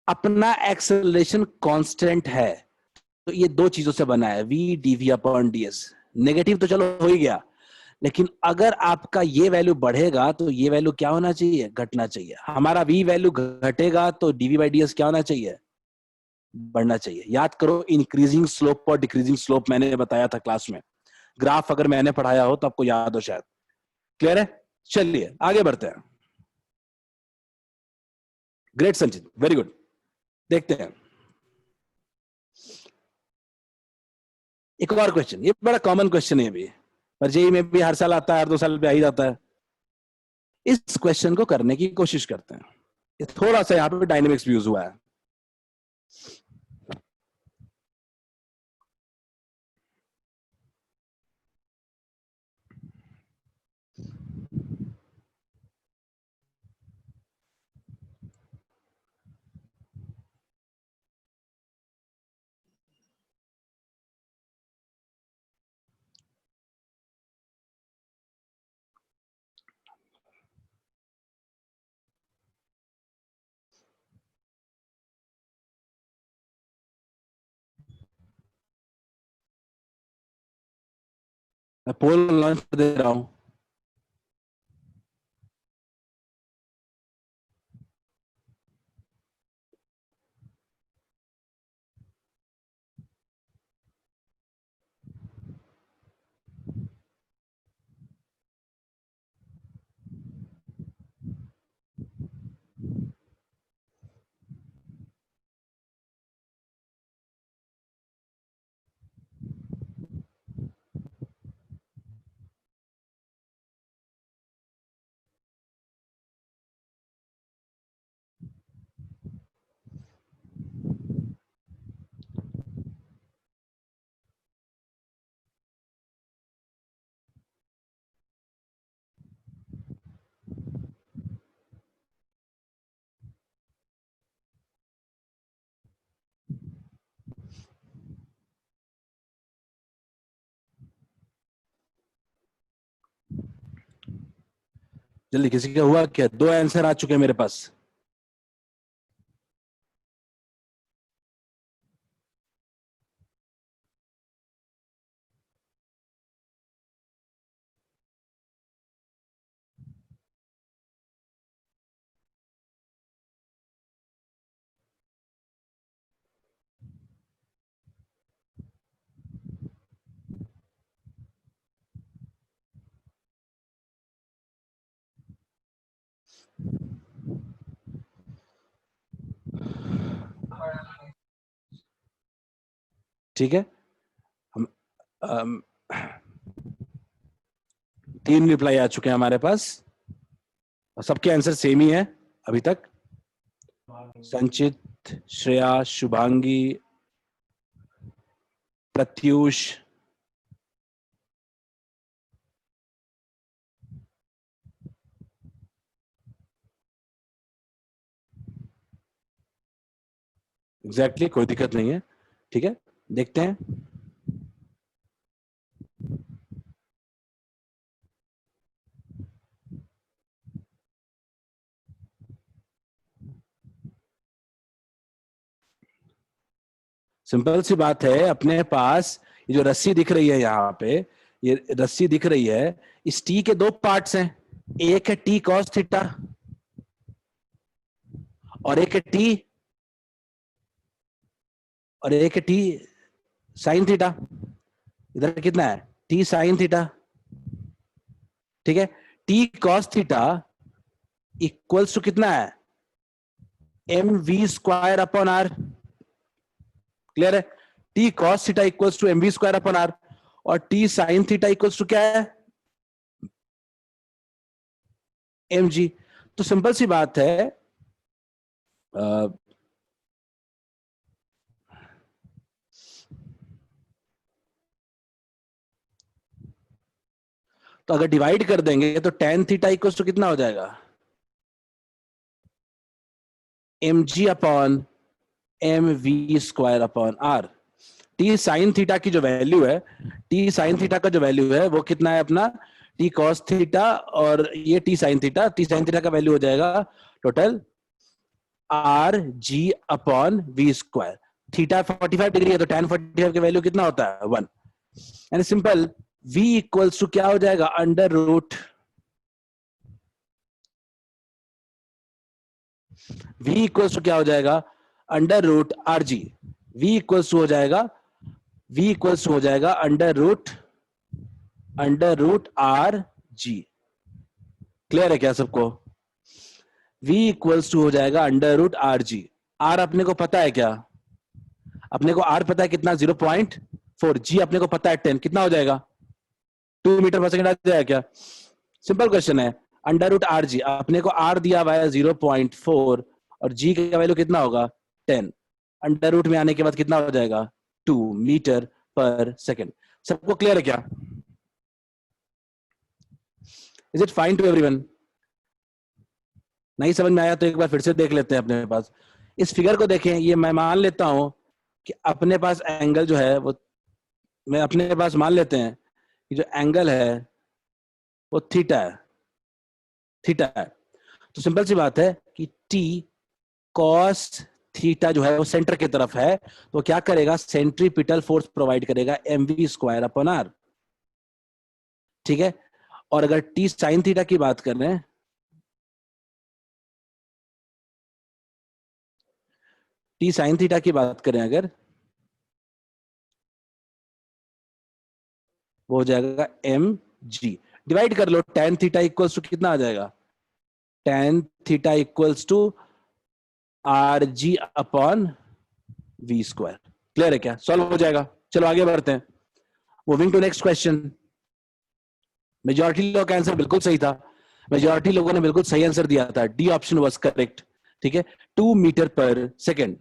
अपना एक्सेलरेशन कांस्टेंट है, तो ये दो चीजों से बना है, v d v upon d s. Negative तो चलो हो ही गया, लेकिन अगर आपका ये वैल्यू बढ़ेगा तो ये वैल्यू क्या होना चाहिए? घटना चाहिए। हमारा वी वैल्यू घटेगा तो डीवी बाई डीएस क्या होना चाहिए? बढ़ना चाहिए। याद करो, इंक्रीजिंग स्लोप और डिक्रीजिंग स्लोप मैंने बताया था क्लास में, ग्राफ अगर मैंने पढ़ाया हो तो आपको याद हो शायद। क्लियर है? चलिए आगे बढ़ते हैं। ग्रेट संचित, वेरी गुड। देखते हैं एक और क्वेश्चन। ये बड़ा कॉमन क्वेश्चन है, अभी पर जेई में भी हर साल आता है, हर 2 साल पे आ ही जाता है। इस क्वेश्चन को करने की कोशिश करते हैं। ये थोड़ा सा यहाँ पे डायनेमिक्स भी यूज हुआ है। मैं पोल लॉन्च कर दे रहा हूं। जल्दी, किसी का हुआ क्या? 2 आंसर आ चुके हैं मेरे पास। ठीक है, हम 3 रिप्लाई आ चुके हैं हमारे पास और सबके आंसर सेम ही है अभी तक। संचित, श्रेया, शुभांगी, प्रत्यूष, एग्जैक्टली कोई दिक्कत नहीं है। ठीक है, देखते हैं। सिंपल सी बात है, अपने पास ये जो रस्सी दिख रही है यहाँ पे, ये रस्सी दिख रही है, इस टी के 2 पार्ट्स हैं। एक है टी कॉस थीटा और एक है टी, और एक है टी साइन थीटा। इधर कितना है? T sine theta. ठीक है, T cos theta equals to कितना है? M we square upon R. Clear है? T cos theta equals to M we square upon R, और T sine theta equals to क्या है? M G. तो simple सी बात है, तो अगर डिवाइड कर देंगे तो टेन थीटा इक्वल्स टू कितना हो जाएगा? M g upon m we square upon r. T sine theta की जो वैल्यू है, टी साइन थीटा का जो वैल्यू है वो कितना है अपना? टी कॉस थीटा, और ये T sine theta, T sine theta का वैल्यू हो जाएगा total r g upon v square. Theta 45 degree है तो tan 45 की वैल्यू कितना होता है? 1। यानी सिंपल v इक्वल्स टू क्या हो जाएगा? Under root v equals to क्या हो जाएगा? Under root r g. v equals to हो जाएगा, v इक्वल्स टू हो जाएगा under root r g. Clear है क्या सबको? v इक्वल्स टू हो जाएगा under root r g. r अपने को पता है क्या? अपने को r पता है कितना? 0.4। g अपने को पता है 10। कितना हो जाएगा? 2 मीटर पर सेकंड आ जाएगा क्या? सिंपल क्वेश्चन है। अंडर रूट आर जी, अपने को आर दिया हुआ है 0.4 और जी का वैल्यू कितना होगा? 10। अंडर रूट में आने के बाद कितना हो जाएगा? 2 मीटर पर सेकंड। सबको क्लियर है क्या? Is it fine to everyone? नहीं समझ में आया तो एक बार फिर से देख लेते हैं अपने पास। इस फिगर को देखें, ये मैं मान लेता हूं कि अपने पास एंगल जो है वो, मैं अपने पास मान लेते हैं कि जो एंगल है वो थीटा है। थीटा है तो सिंपल सी बात है कि टी कॉस थीटा जो है वो सेंटर की तरफ है, तो क्या करेगा? सेंट्रीपिटल फोर्स प्रोवाइड करेगा m we square upon r. ठीक है? और अगर टी साइन थीटा की बात कर रहे हैं, टी साइन थीटा की बात करें अगर, वो हो जाएगा एम जी। डिवाइड कर लो, टेन थीटा इक्वल्स टू कितना आ जाएगा? Tan theta equals to r g upon v square. Clear है क्या? सॉल्व हो जाएगा। चलो आगे बढ़ते हैं। Moving to next question. Majority लोगों का आंसर बिल्कुल सही था। मेजॉरिटी लोगों ने बिल्कुल सही आंसर दिया था, डी ऑप्शन वाज करेक्ट। ठीक है? 2 मीटर पर सेकेंड।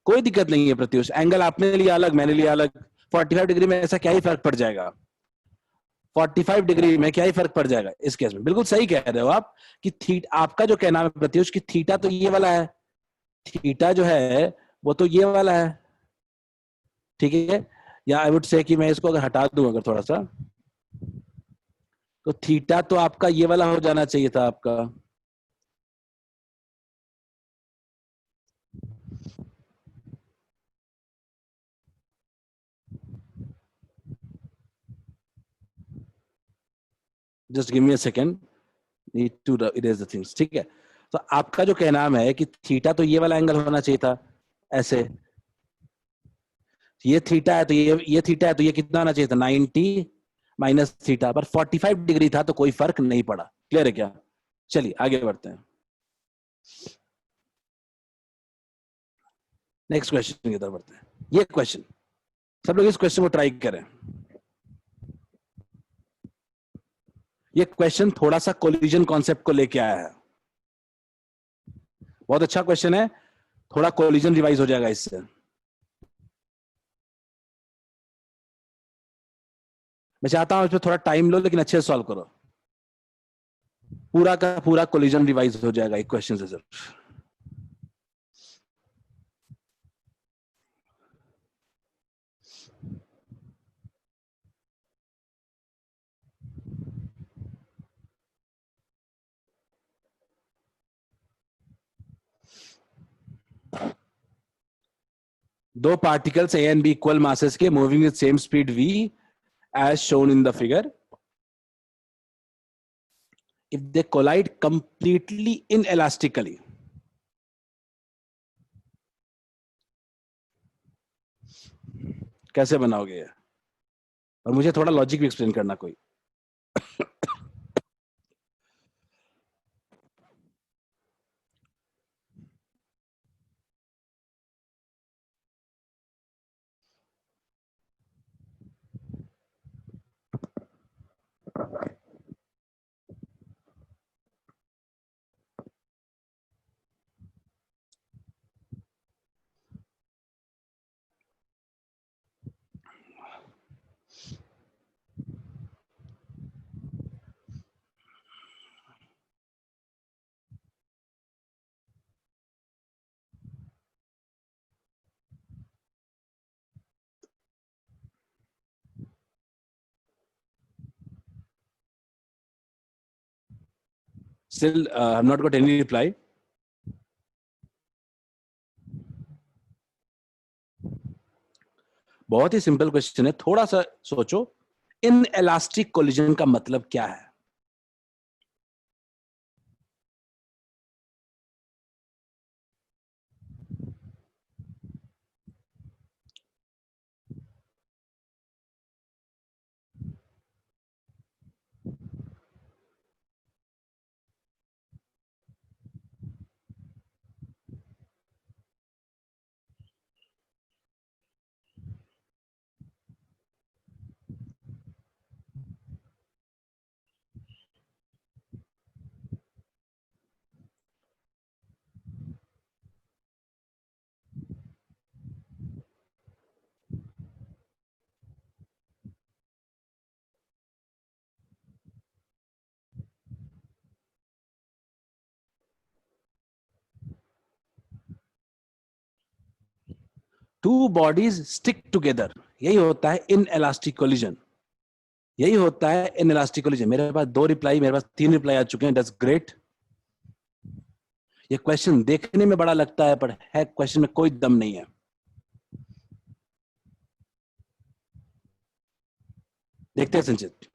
कोई दिक्कत नहीं है प्रत्युष, एंगल आपने लिया अलग, मैंने लिया अलग। 45 डिग्री में ऐसा क्या ही फर्क पड़ जाएगा? 45 डिग्री में क्या ही फर्क पड़ जाएगा इस केस में? बिल्कुल सही कह रहे हो आप कि थीटा, आपका जो कहना है प्रत्युष कि थीटा तो ये वाला है, थीटा जो है वो तो ये वाला है। ठीक है? या आई वुड से कि मैं इसको अगर हटा दूं अगर थोड़ा सा, तो थीटा तो आपका ये वाला हो जाना चाहिए था आपका। Just give me a second, need to erase the things. ठीक है? तो आपका जो कहना है कि थीटा तो ये वाला एंगल होना चाहिए था, ऐसे। ये थीटा है तो ये थीटा है तो ये कितना आना चाहिए था? 90 माइनस थीटा, पर 45 डिग्री था तो कोई फर्क नहीं पड़ा। क्लियर है क्या? चलिए आगे बढ़ते हैं। नेक्स्ट क्वेश्चन की तरफ बढ़ते हैं। ये क्वेश्चन, सब लोग इस क्वेश्चन को ट्राई करें। ये क्वेश्चन थोड़ा सा कोलिजन कॉन्सेप्ट को लेके आया है। बहुत अच्छा क्वेश्चन है, थोड़ा कोलिजन रिवाइज हो जाएगा इससे। मैं चाहता हूं इस पर थोड़ा टाइम लो, लेकिन अच्छे से सॉल्व करो। पूरा का पूरा कोलिजन रिवाइज हो जाएगा एक क्वेश्चन से सिर्फ। दो particles A and B equal masses के moving with same speed v as shown in the figure. If they collide completely inelastically, कैसे बनाओगे ये? और मुझे थोड़ा लॉजिक भी एक्सप्लेन करना कोई। Still, I have not got any reply. बहुत ही सिंपल क्वेश्चन है, थोड़ा सा सोचो, इन इलास्टिक कोलिजन का मतलब क्या है? टू बॉडीज स्टिक टुगेदर, यही होता है इन इलास्टिक कोलिजन, यही होता है इन इलास्टिक कोलिजन। मेरे पास 2 रिप्लाई, मेरे पास 3 रिप्लाई आ चुके हैं, दैट्स ग्रेट। ये क्वेश्चन देखने में बड़ा लगता है, पर है क्वेश्चन में कोई दम नहीं है। देखते हैं संचित।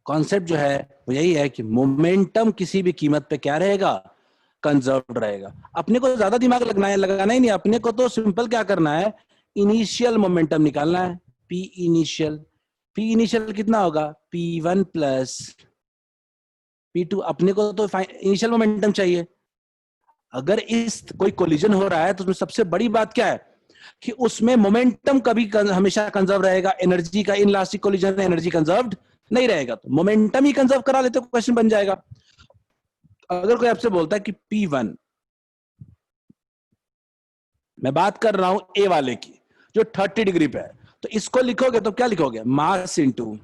कॉन्सेप्ट जो है वो यही है कि मोमेंटम किसी भी कीमत पे क्या रहेगा, कंजर्व रहेगा। अपने को ज्यादा दिमाग लगाना ही नहीं, अपने को तो सिंपल क्या करना है, इनिशियल मोमेंटम निकालना है, पी इनिशियल। पी इनिशियल कितना होगा, P1 प्लस P2। अपने को तो इनिशियल मोमेंटम चाहिए। अगर इस कोई कोलिजन हो रहा है तो उसमें सबसे बड़ी बात क्या है कि उसमें मोमेंटम कभी हमेशा कंजर्व रहेगा, एनर्जी का इनलास्टिक कोलिजन में एनर्जी कंजर्व्ड नहीं रहेगा, तो मोमेंटम ही कंजर्व करा लेते तो क्वेश्चन बन जाएगा। अगर कोई आपसे बोलता है कि P1, मैं बात कर रहा हूं ए वाले की जो 30 डिग्री पे है, तो इसको लिखोगे तो क्या लिखोगे, मास इनटू,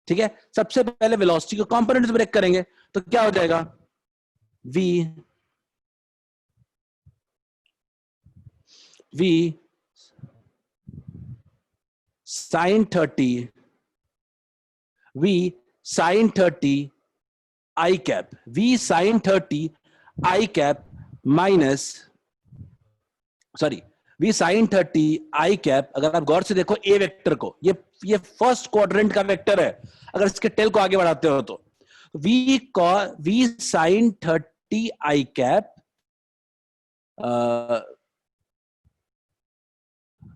ठीक है। सबसे पहले वेलोसिटी को कंपोनेंट्स ब्रेक करेंगे तो क्या हो जाएगा, v sin 30 I cap, v sin 30 I cap minus, sorry, v sin 30 I cap। अगर आप गौर से देखो ए वेक्टर को, ये फर्स्ट क्वाड्रेंट का वेक्टर है, अगर इसके टेल को आगे बढ़ाते हो तो v sin 30 I cap,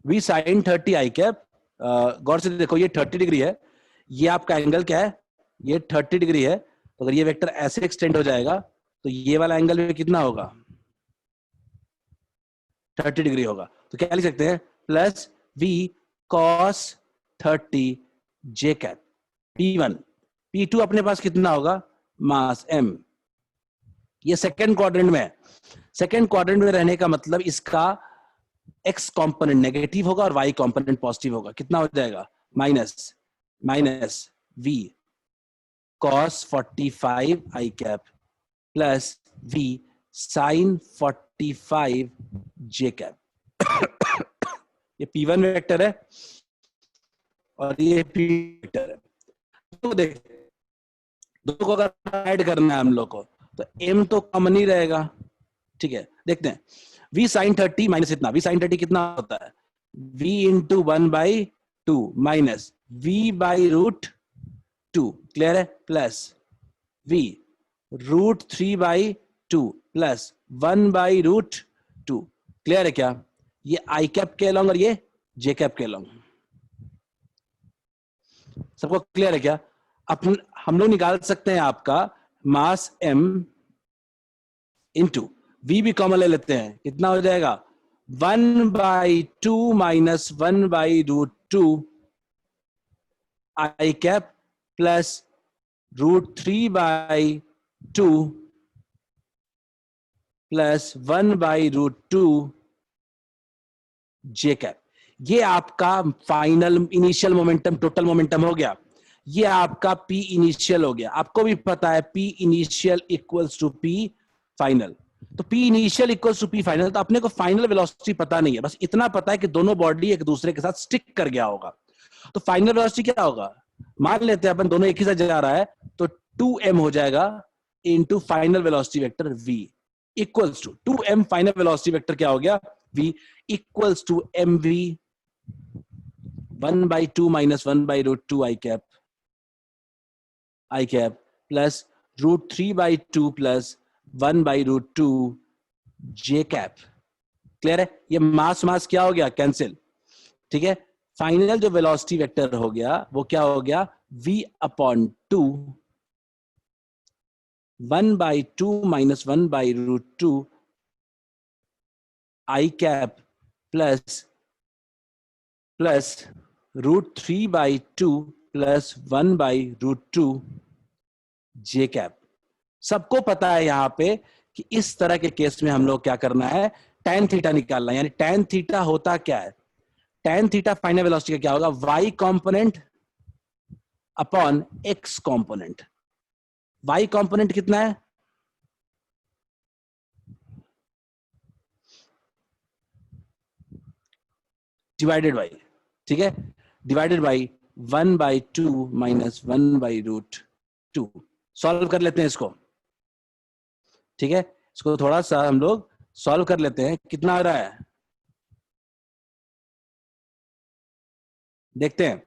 v sin 30 I cap, गौर से देखो ये 30 डिग्री है, ये आपका एंगल क्या है, ये 30 डिग्री है। तो अगर ये वेक्टर ऐसे एक्सटेंड हो जाएगा तो ये वाला एंगल में कितना होगा, 30 डिग्री होगा। तो क्या लिख सकते हैं, plus v cos 30 j cap. P1, P2 अपने पास कितना होगा, मास m। ये सेकेंड क्वाड्रेंट में है, सेकेंड क्वाड्रेंट में रहने का मतलब इसका x कंपोनेंट नेगेटिव होगा और y कंपोनेंट पॉजिटिव होगा। कितना हो जाएगा, minus v cos 45 I cap plus v sin 45 j cap. ये P1 वेक्टर है और ये P वेक्टर है। तो देख, दो को अगर ऐड करना है हम लोग को तो m तो कॉमन ही रहेगा, ठीक है। देखते हैं, v sin 30 माइनस इतना, v sin 30 कितना होता है, v into 1/2 minus v by root 2, clear है, plus v root 3/2 plus 1/√2, clear है क्या। ये आई कैप के अलॉन्ग और ये जे कैप के अलॉन्ग, सबको क्लियर है क्या। अपन हम लोग निकाल सकते हैं आपका मास m इंटू v भी कॉमन ले लेते हैं, कितना हो जाएगा, 1/2 माइनस 1/√2 आई cap plus √3/2 plus 1/√2 j cap. ये आपका final initial momentum, total momentum हो गया। ये आपका पी इनिशियल हो गया। आपको भी पता है P initial equals to P final. तो P initial equals to P final, तो अपने को फाइनल वेलोसिटी पता नहीं है, बस इतना पता है कि दोनों बॉडी एक दूसरे के साथ स्टिक कर गया होगा। तो फाइनल वेलोसिटी क्या होगा? मान लेते हैं अपन दोनों एक ही साथ जा रहा है, तो 2m हो जाएगा into final velocity vector v equals to 2m। Final velocity vector क्या हो गया? v equals to mv 1/2 minus 1/√2 I cap plus √3/2 plus 1/√2 j cap. Clear है? ये मास मास क्या हो गया? कैंसिल। ठीक है, फाइनल जो वेलोसिटी वेक्टर हो गया वो क्या हो गया? v/2 1/2 माइनस 1/√2 आई cap plus √3/2 plus 1/√2 j cap. सबको पता है यहां पे कि इस तरह के केस में हम लोग क्या करना है? tan थीटा निकालना है। यानी tan थीटा होता क्या है? tan थीटा फाइनल वेलोसिटी का क्या होगा? y component upon x component. y component कितना है? डिवाइडेड बाई, ठीक है, डिवाइडेड बाई 1/2 माइनस 1/√2। सॉल्व कर लेते हैं इसको। ठीक है, इसको थोड़ा सा हम लोग सॉल्व कर लेते हैं। कितना आ रहा है देखते हैं।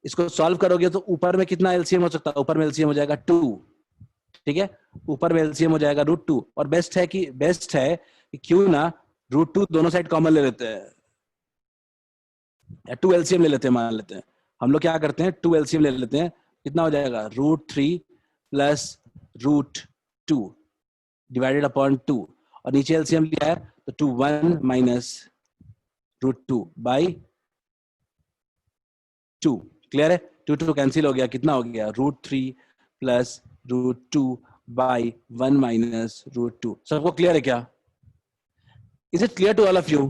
इसको सॉल्व करोगे तो ऊपर में कितना एलसीएम हो सकता है? ऊपर में एलसीएम हो जाएगा 2। ठीक है, ऊपर में एलसीएम हो जाएगा √2। और बेस्ट है कि क्यों ना √2 दोनों साइड कॉमन ले लेते हैं, या 2 एलसीएम ले लेते हैं। मान लेते हैं हम लोग क्या करते हैं, 2 एलसीएम ले लेते हैं। कितना हो जाएगा? √3 प्लस √2 डिवाइडेड अपॉन 2। और नीचे एलसीएम लिया है तो 2 1 माइनस √2 बाई 2। क्लियर है? 2 2 कैंसिल हो गया। कितना हो गया? √3 प्लस √2 बाई 1 माइनस √2। सबको क्लियर है क्या? Is it clear to all of you?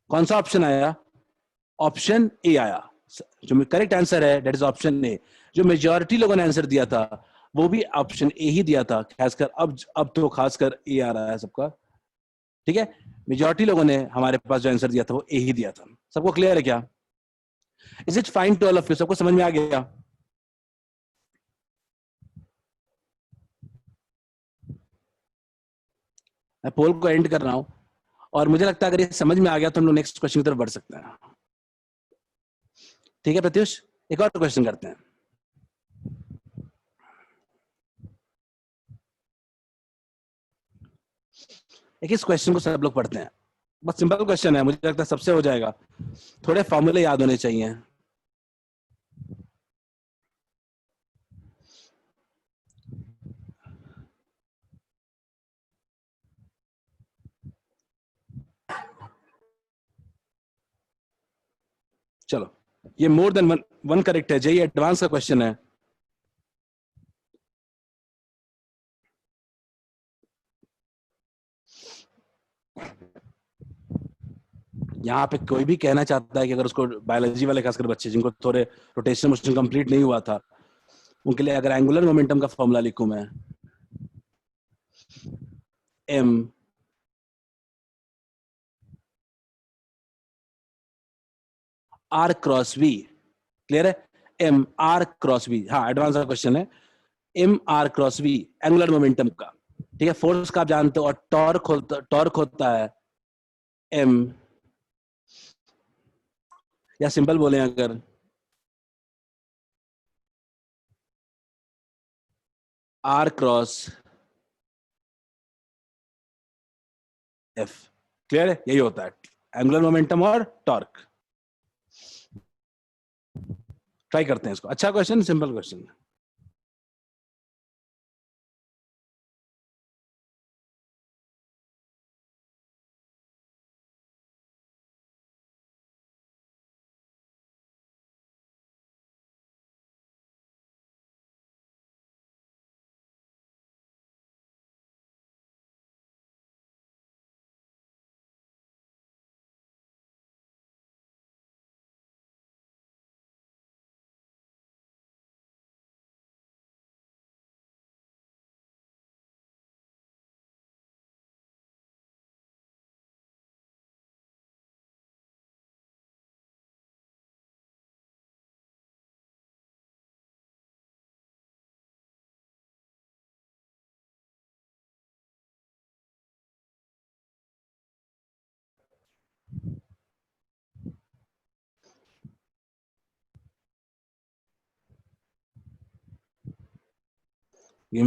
कौन सा ऑप्शन आया? ऑप्शन ए आया। जो करेक्ट आंसर है दैट इज ऑप्शन ए। जो मेजॉरिटी लोगों ने आंसर दिया था वो भी ऑप्शन ए ही दिया था। खासकर अब तो खासकर ए आ रहा है सबका। ठीक है, मेजॉरिटी लोगों ने हमारे पास जो आंसर दिया था वो ए ही दिया था। सबको क्लियर है क्या? Is it fine to all of you? सबको समझ में आ गया? मैं पोल को एंड कर रहा हूं और मुझे लगता है अगर ये समझ में आ गया तो हम लोग नेक्स्ट क्वेश्चन की तरफ बढ़ सकते हैं। ठीक है प्रत्युष, एक और क्वेश्चन करते हैं। एक इस क्वेश्चन को सब लोग पढ़ते हैं। बहुत सिंपल क्वेश्चन है, मुझे लगता है सबसे हो जाएगा। थोड़े फॉर्मूले याद होने चाहिए। चलो, ये मोर देन वन करेक्ट है। जेई एडवांस का क्वेश्चन है। यहाँ पे कोई भी कहना चाहता है कि अगर उसको बायोलॉजी वाले खासकर बच्चे जिनको थोड़े रोटेशन मोशन कंप्लीट नहीं हुआ था उनके लिए अगर एंगुलर मोमेंटम का फॉर्मूला लिखूं मैं, m r cross v। Clear है? m r cross v। हाँ, एडवांस का क्वेश्चन है। m r cross v angular momentum का। ठीक है, फोर्स का आप जानते हो। और टॉर्क होता है m, या सिंपल बोले अगर r क्रॉस f। क्लियर है? यही होता है एंगुलर मोमेंटम और टॉर्क। ट्राई करते हैं इसको। अच्छा question, simple question. Give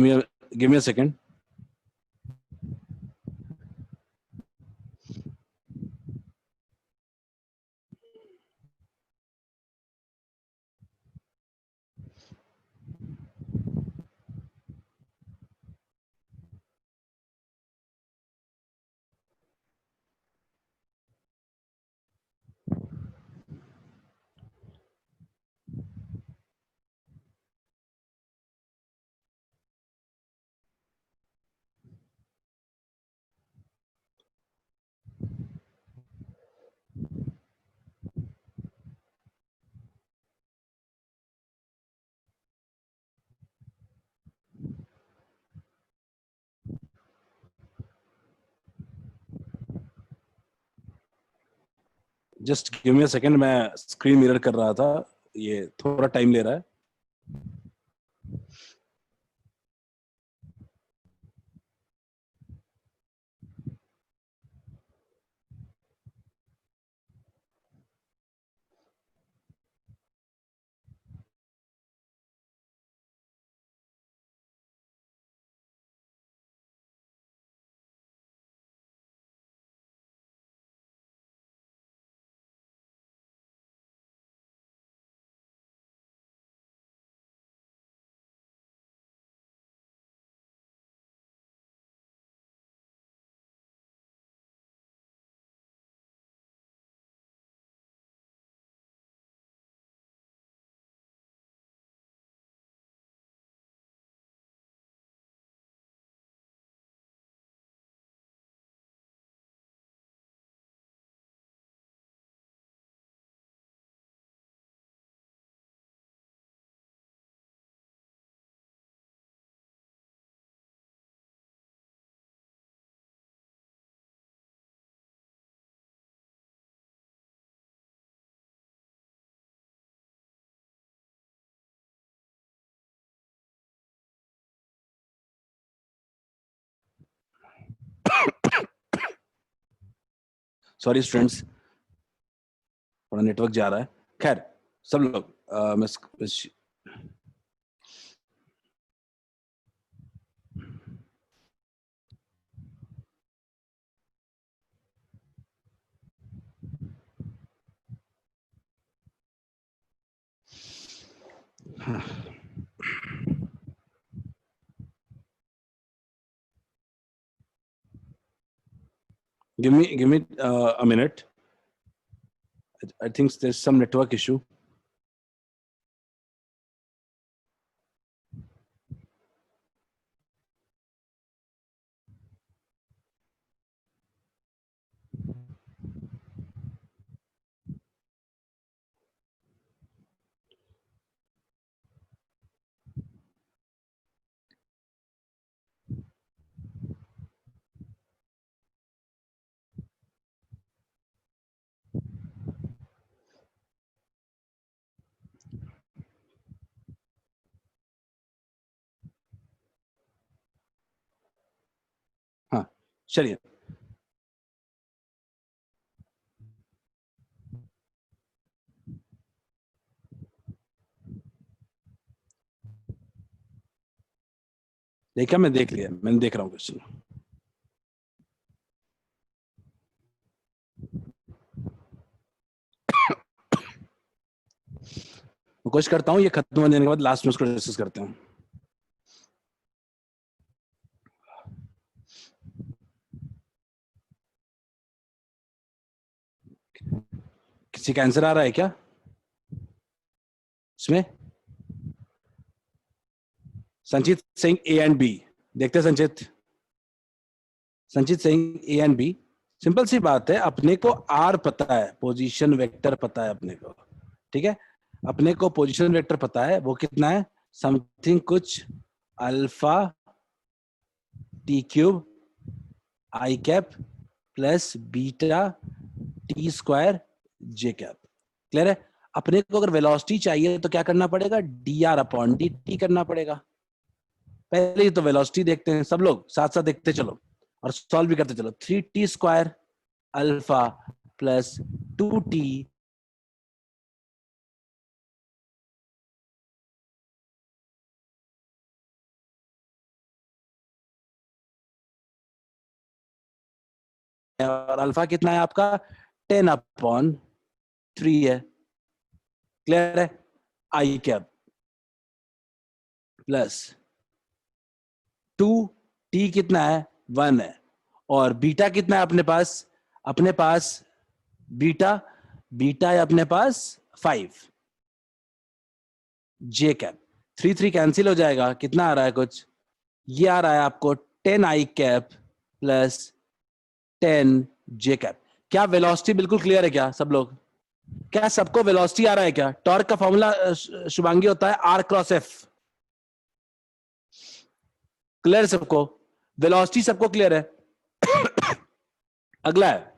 me a second. Just give me a second, मैं स्क्रीन मिरर कर रहा था, ये थोड़ा टाइम ले रहा है। सॉरी स्टूडेंट्स, थोड़ा नेटवर्क जा रहा है। खैर सब लोग give me a minute. I think there's some network issue. हाँ चलिए, देखा, मैं देख लिया, मैंने देख रहा हूँ क्वेश्चन। कोशिश करता हूँ ये खत्म होने के बाद लास्ट में उसको डिस्कस करते हैं। किसी का आंसर आ रहा है क्या इसमें? संचित सिंह ए एंड बी, देखते हैं Sanchit. Sanchit Singh A and B, simple सी बात है, अपने को आर पता है, पोजीशन वेक्टर पता है अपने को, ठीक है। अपने को पोजीशन वेक्टर पता है, वो कितना है, समथिंग कुछ alpha T cube I cap plus beta T square J cap. Clear है? अपने को अगर वेलोसिटी चाहिए तो क्या करना पड़ेगा, D R upon D T करना पड़ेगा। पहले ही तो वेलोसिटी देखते हैं, सब लोग साथ साथ देखते चलो और सॉल्व भी करते चलो। 3t square alpha plus 2t और अल्फा कितना है आपका 10/3 है। क्लियर है? आई कैप प्लस 2t कितना है 1 है, और बीटा कितना है अपने पास बीटा है अपने पास 5। जे कैप 3 कैंसिल हो जाएगा, कितना आ रहा है कुछ, ये आ रहा है आपको 10 आई कैप प्लस 10 जे कैप। क्या वेलोसिटी बिल्कुल क्लियर है क्या सब लोग? क्या सबको वेलोसिटी आ रहा है क्या? टॉर्क का फॉर्मूला शुभांगी होता है आर क्रॉस एफ। क्लियर सबको? वेलोसिटी सबको क्लियर है? अगला है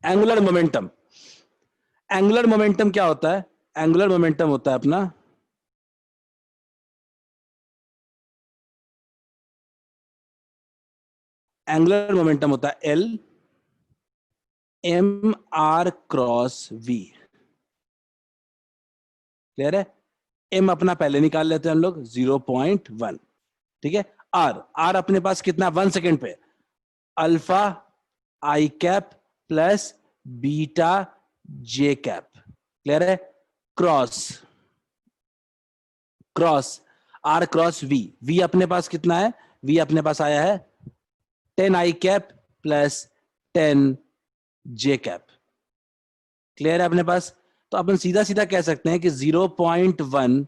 एंगुलर मोमेंटम। एंगुलर मोमेंटम क्या होता है? एंगुलर मोमेंटम होता है अपना एंगुलर मोमेंटम होता है L m r cross v. Clear है? एम अपना पहले निकाल लेते हैं हम लोग 0.1, ठीक है। आर अपने पास कितना 1 सेकेंड पे अल्फा आई कैप प्लस बीटा जे कैप। क्लियर है? क्रॉस आर क्रॉस वी अपने पास कितना है, वी अपने पास आया है 10 आई cap plus 10 j cap. Clear है अपने पास? तो अपन सीधा सीधा कह सकते हैं कि 0.1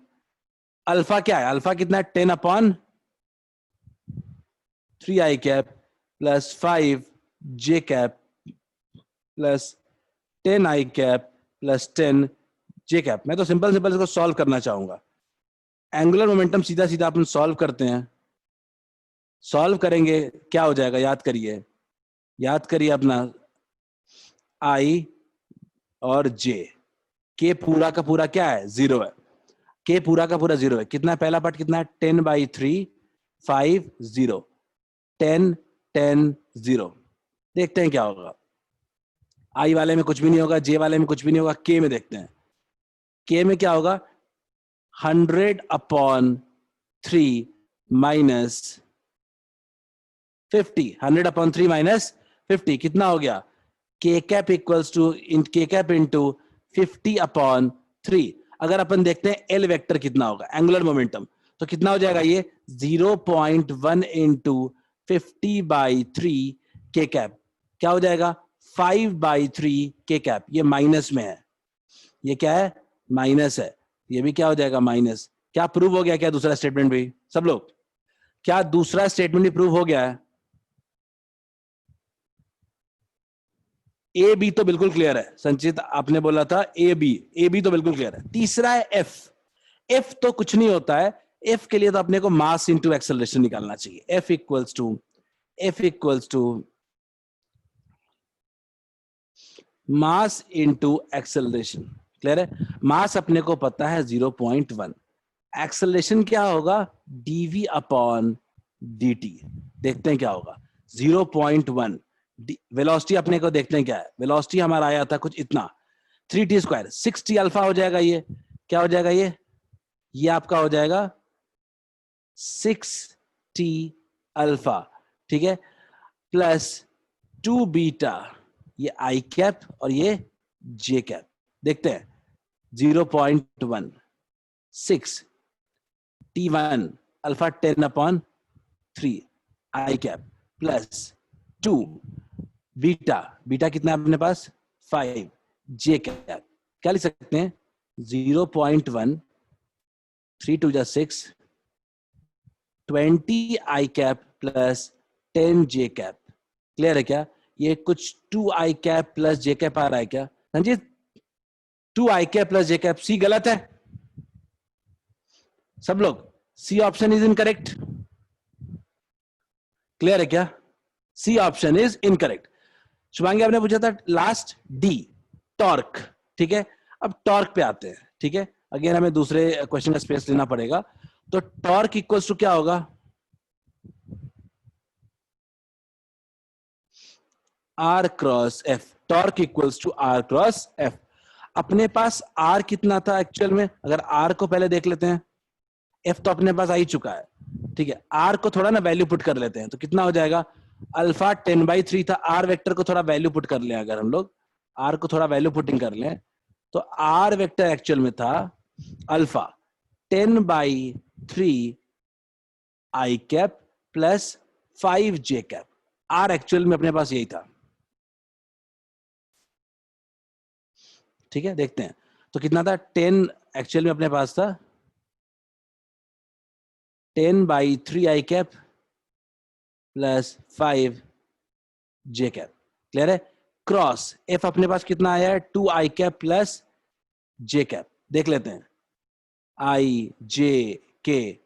अल्फा क्या है, अल्फा कितना है 10/3 i cap plus 5 j cap plus 10 I cap plus 10 j cap. मैं तो सिंपल इसको सॉल्व करना चाहूंगा। एंगुलर मोमेंटम सीधा सीधा अपन सॉल्व करते हैं, सॉल्व करेंगे क्या हो जाएगा, याद करिए अपना आई और जे, के पूरा का पूरा क्या है 0 है, के पूरा का पूरा 0 है। कितना है पहला पार्ट, कितना है 10/3 5 0 10 10 0। देखते हैं क्या होगा। आई वाले में कुछ भी नहीं होगा, जे वाले में कुछ भी नहीं होगा, के में देखते हैं। के में क्या होगा 100/3 माइनस 50, 100/3 माइनस 50 कितना हो गया, के कैप इक्वल्स टू के कैप इंटू 50/3। अगर अपन देखते हैं एल वेक्टर कितना होगा एंगुलर मोमेंटम, तो कितना हो जाएगा ये 0.1 इंटू 50/3 के कैप, क्या हो जाएगा 5/3 के कैप। ये माइनस में है, ये क्या है माइनस है, ये भी क्या हो जाएगा माइनस। क्या प्रूव हो गया क्या दूसरा स्टेटमेंट भी सब लोग? क्या दूसरा स्टेटमेंट भी प्रूव हो गया है? ए बी तो बिल्कुल क्लियर है, संचित आपने बोला था ए बी तो बिल्कुल क्लियर है। तीसरा है एफ। एफ तो कुछ नहीं होता है, एफ के लिए तो अपने को मास इंटू एक्सेलरेशन निकालना चाहिए। F equals to mass into acceleration. Clear है? मास अपने को पता है 0.1, एक्सेलरेशन क्या होगा dv अपॉन dt। देखते हैं क्या होगा 0.1। वेलोसिटी अपने को देखते हैं क्या है, वेलोसिटी हमारा आया था कुछ इतना 3t स्क्वायर 6t अल्फा हो जाएगा। ये क्या हो जाएगा, ये आपका हो जाएगा 6t अल्फा, ठीक है, प्लस 2 बीटा, ये आई कैप और ये जे कैप। देखते हैं 0.1 6 T1 alpha 10/3 i cap plus 2 beta, beta कितना है अपने पास 5 जे कैप, क्या लिख सकते हैं 0.1 3 2 जा 6 20 i cap plus 10 j cap. Clear है क्या? ये कुछ 2 i cap plus j cap आ रहा है क्या Ranjit? 2 i cap plus j cap, C गलत है सब लोग, C option is incorrect. Clear है क्या? C option is incorrect. Shubhangi आपने पूछा था लास्ट डी टॉर्क, ठीक है। अब टॉर्क पे आते हैं, ठीक है। अगेन हमें दूसरे क्वेश्चन का स्पेस लेना पड़ेगा। तो टॉर्क इक्वल्स टू क्या होगा? R cross F. Torque equals to r cross F. अपने पास आर कितना था एक्चुअल में? अगर आर को पहले देख लेते हैं, एफ तो अपने पास आ ही चुका है, ठीक है। आर को थोड़ा ना वैल्यू पुट कर लेते हैं, तो कितना हो जाएगा? अल्फा 10/3 था। आर वेक्टर को थोड़ा वैल्यू पुट कर लें, अगर हम लोग आर को थोड़ा वैल्यू पुटिंग कर लें, तो आर वेक्टर एक्चुअल में था alpha 10/3 i cap plus 5 j cap. R actual में अपने पास यही था, ठीक है। देखते हैं तो कितना था, 10 एक्चुअल में अपने पास था 10/3 i cap plus 5 j cap. Clear है? क्रॉस एफ अपने पास कितना आया है? 2 i cap plus j cap. देख लेते हैं, आई जे के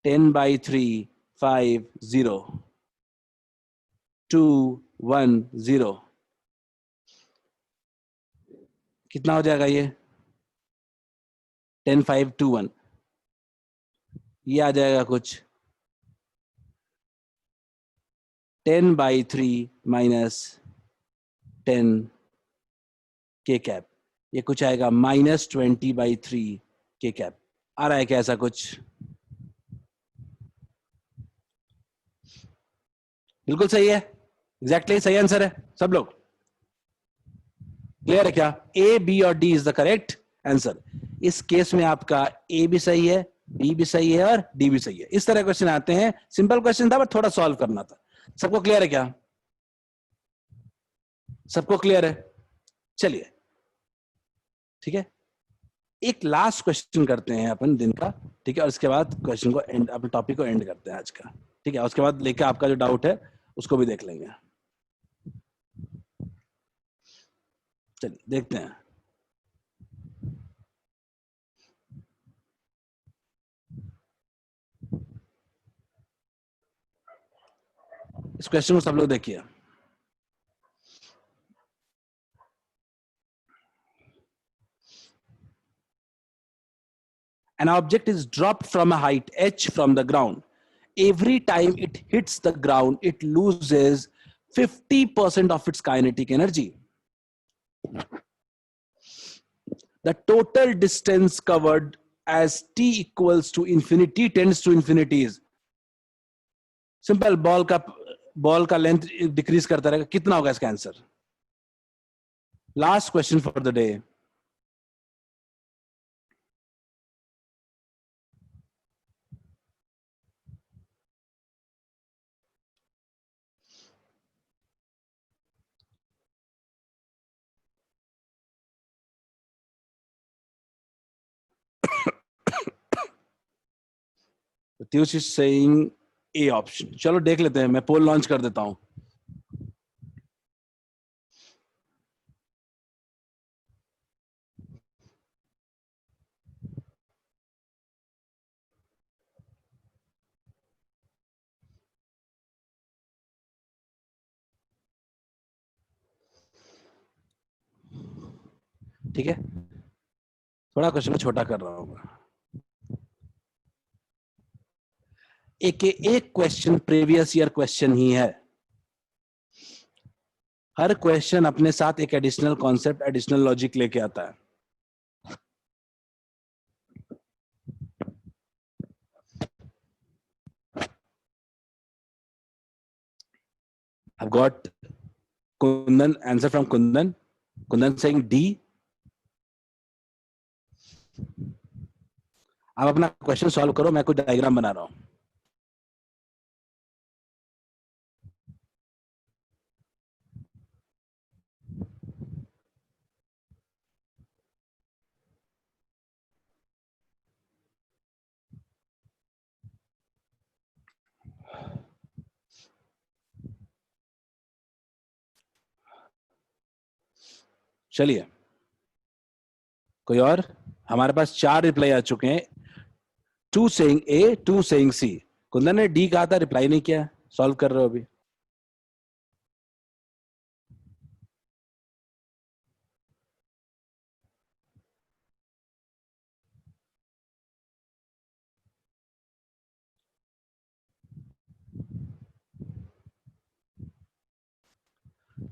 10/3 5 0 2 1 0 कितना हो जाएगा ये? 10 5 2 1, ये आ जाएगा कुछ 10/3 माइनस 10 के कैप, ये कुछ आएगा -20/3 के कैप। आ रहा है क्या ऐसा कुछ? बिल्कुल सही है, एग्जैक्टली सही आंसर है सब लोग। क्लियर है क्या? ए बी और D is the correct answer. इस केस में आपका ए भी सही है, बी भी सही है और डी भी सही है। इस तरह क्वेश्चन आते हैं। सिंपल क्वेश्चन था बट थोड़ा सॉल्व करना था। सबको क्लियर है क्या? सबको क्लियर है? चलिए ठीक है, एक लास्ट क्वेश्चन करते हैं अपन दिन का, ठीक है। और इसके बाद क्वेश्चन को एंड, अपने टॉपिक को एंड करते हैं आज का, ठीक है। उसके बाद लेके आपका जो डाउट है उसको भी देख लेंगे। चलिए देखते हैं। इस क्वेश्चन को सब लोग देखिए। An object is dropped from a height h from the ground. Every time it hits the ground, it loses 50% of its kinetic energy. The total distance covered as t equals to infinity tends to infinity is simple. Ball का length decrease करता रहेगा, कितना होगा इसका answer? Last question for the day. Piyush is saying A option. चलो देख लेते हैं, मैं पोल लॉन्च कर देता हूं। ठीक है, थोड़ा क्वेश्चन को छोटा कर रहा हूं। एक क्वेश्चन प्रीवियस ईयर क्वेश्चन ही है। हर क्वेश्चन अपने साथ एक एडिशनल कॉन्सेप्ट, एडिशनल लॉजिक लेके आता है। I've got Kundan, answer from Kundan. Kundan saying D. आप अपना क्वेश्चन सॉल्व करो, मैं कुछ डायग्राम बना रहा हूं। चलिए, कोई और? हमारे पास 4 रिप्लाई आ चुके हैं, 2 सेइंग ए, 2 सेइंग सी। कुंदन ने डी कहा था, रिप्लाई नहीं किया। सॉल्व कर रहे हो अभी?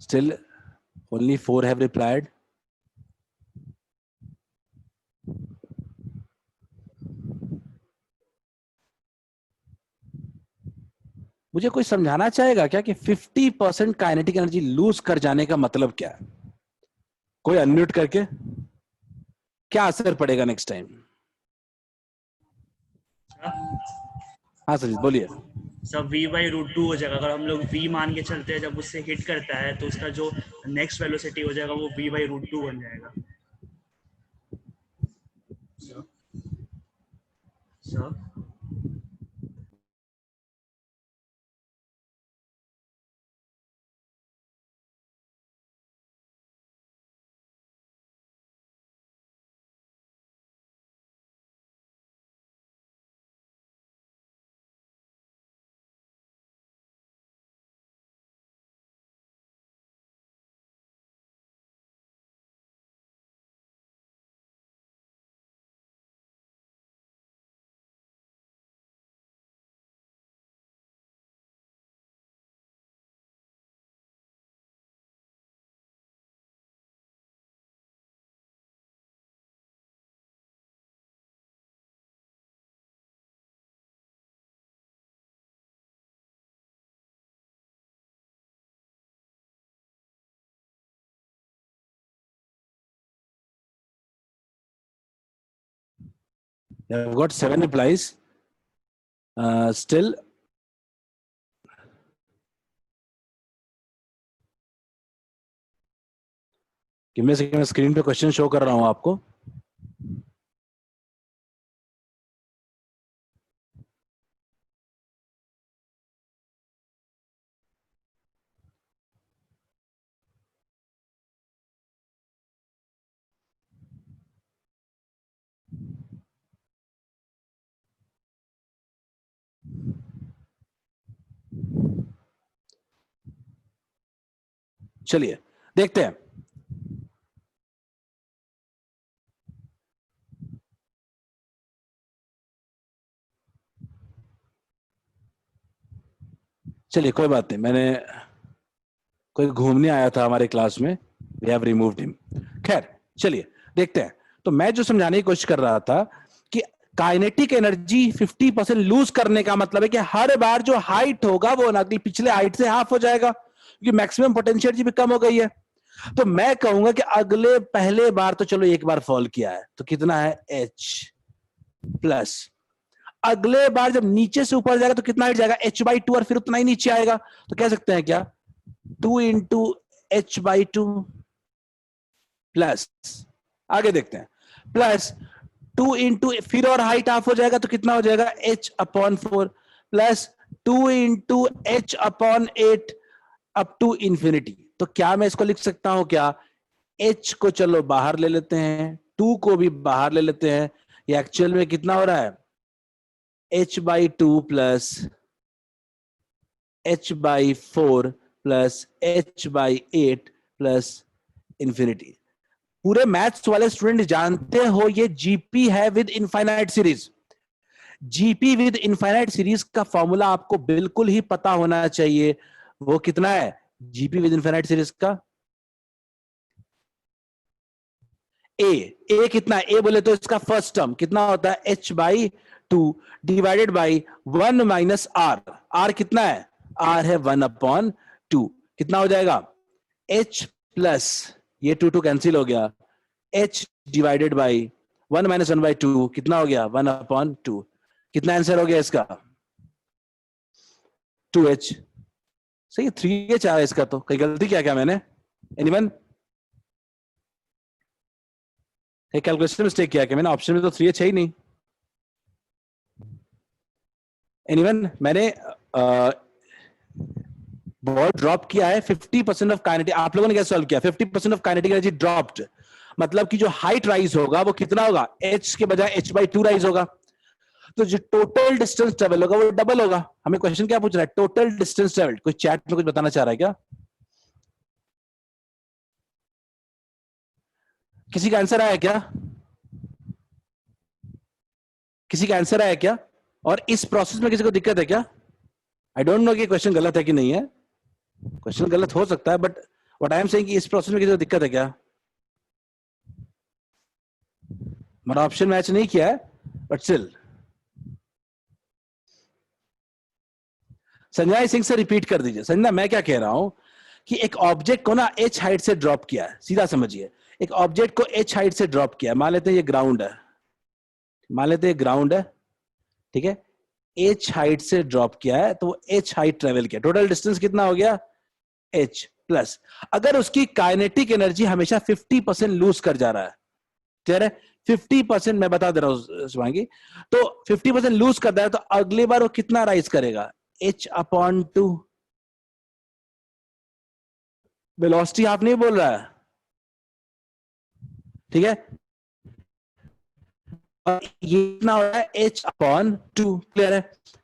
Still only 4 have replied. मुझे कोई समझाना चाहेगा क्या कि 50% काइनेटिक एनर्जी लूज कर जाने का मतलब क्या है? कोई अनम्यूट करके, क्या असर पड़ेगा नेक्स्ट टाइम? हाँ सर बोलिए। सब v/√2 हो जाएगा। अगर हम लोग v मान के चलते हैं, जब उससे हिट करता है तो उसका जो नेक्स्ट वेलोसिटी हो जाएगा वो v/√2 बन जाएगा। Sir I've got 7 replies. Still give me a second, मैं स्क्रीन पे क्वेश्चन शो कर रहा हूं आपको। चलिए देखते हैं। चलिए कोई बात नहीं, मैंने कोई घूमने आया था हमारे क्लास में, वी हैव रिमूव्ड हिम। खैर चलिए देखते हैं। तो मैं जो समझाने की कोशिश कर रहा था कि काइनेटिक एनर्जी 50% लूज करने का मतलब है कि हर बार जो हाइट होगा वो ना पिछले हाइट से हाफ हो जाएगा, क्योंकि मैक्सिमम पोटेंशियल एनर्जी भी कम हो गई है। तो मैं कहूंगा कि अगले पहले बार तो चलो एक बार फॉल किया है तो कितना है h प्लस, अगले बार जब नीचे से ऊपर जाएगा तो कितना हाइट जाएगा h/2 और फिर उतना ही नीचे आएगा। तो कह सकते हैं क्या 2 इंटू h/2 प्लस, आगे देखते हैं, प्लस 2 इंटू फिर और हाइट हाफ हो जाएगा तो कितना हो जाएगा h/4 plus 2 into h/8 up to infinity. तो क्या मैं इसको लिख सकता हूं क्या, h को चलो बाहर ले लेते हैं, 2 को भी बाहर ले लेते हैं, ये एक्चुअल में कितना हो रहा है h/2 plus h/4 plus h/8 plus infinity. पूरे मैथ्स वाले स्टूडेंट जानते हो ये जीपी है with infinite series. GP with infinite series का फॉर्मूला आपको बिल्कुल ही पता होना चाहिए। वो कितना है जीपी विद इनफाइनाइट सीरीज का? ए कितना, ए बोले तो इसका फर्स्ट टर्म कितना होता है h/2 divided by 1 minus r. R कितना है, आर है 1/2। कितना हो जाएगा h प्लस, ये 2 कैंसिल हो गया, h डिवाइडेड बाई 1 माइनस 1/2 कितना हो गया? 1/2। कितना आंसर हो गया इसका? 2h। सही है, 3h आया इसका। तो कहीं गलती क्या मैंने? एनीवन? कैलकुलेशन मिस्टेक किया क्या मैंने? ऑप्शन में तो 3h है ही नहीं। एनीवन? मैंने बॉल ड्रॉप किया है 50% ऑफ काइनेटिक। आप लोगों ने क्या सॉल्व किया? 50% ऑफ काइनेटिक एनर्जी ड्रॉप्ड, मतलब कि जो हाइट राइज होगा वो कितना होगा? h के बजाय h/2 राइज होगा। तो जो टोटल डिस्टेंस ट्रेवल होगा वो डबल होगा। हमें क्वेश्चन क्या पूछ रहा है? Total distance travel. कोई चैट में कुछ बताना चाह रहा है क्या? किसी का आंसर आया क्या? किसी का आंसर आया क्या? और इस प्रोसेस में किसी को दिक्कत है क्या? आई डोंट नो कि क्वेश्चन गलत है कि नहीं है। क्वेश्चन गलत हो सकता है, but what I am saying कि इस प्रोसेस में किसी को दिक्कत है क्या? हमारा ऑप्शन मैच नहीं किया है, बट स्टिल संजय सिंह से रिपीट कर दीजिए। संजना, मैं क्या कह रहा हूं कि एक ऑब्जेक्ट को ना h हाइट से ड्रॉप किया है। सीधा समझिए, एक ऑब्जेक्ट को h हाइट से ड्रॉप किया है। मान लेते हैं ये ग्राउंड है, मान लेते हैं ग्राउंड है, ठीक है। h हाइट से ड्रॉप किया है, तो h हाइट ट्रेवल किया। टोटल डिस्टेंस कितना हो गया? h प्लस, अगर उसकी काइनेटिक एनर्जी हमेशा 50% लूज कर जा रहा है, क्लियर है? 50% मैं बता दे रहा हूं शिवांगी, तो 50% लूज कर रहा है, तो अगली बार वो कितना राइज करेगा? h/2। वेलोसिटी हाफ नहीं बोल रहा है, ठीक है। और ये कितना हो रहा है? h/2, क्लियर है?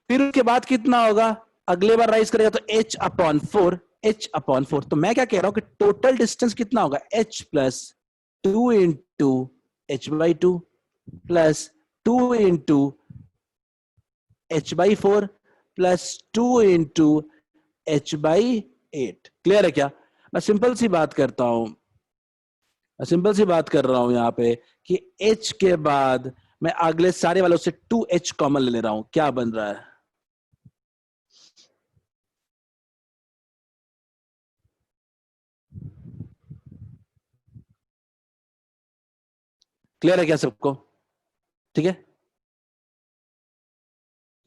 फिर उसके बाद कितना होगा? अगले बार राइज करेगा तो h/4, h/4। तो मैं क्या कह रहा हूं कि टोटल डिस्टेंस कितना होगा? h plus 2 into h/2 plus 2 into h/4 plus 2 into h/8। Clear है क्या? मैं सिंपल सी बात करता हूं, मैं सिंपल सी बात कर रहा हूं यहां पे कि h के बाद मैं अगले सारे वालों से 2h कॉमन ले रहा हूं। क्या बन रहा है? क्लियर है क्या सबको? ठीक है,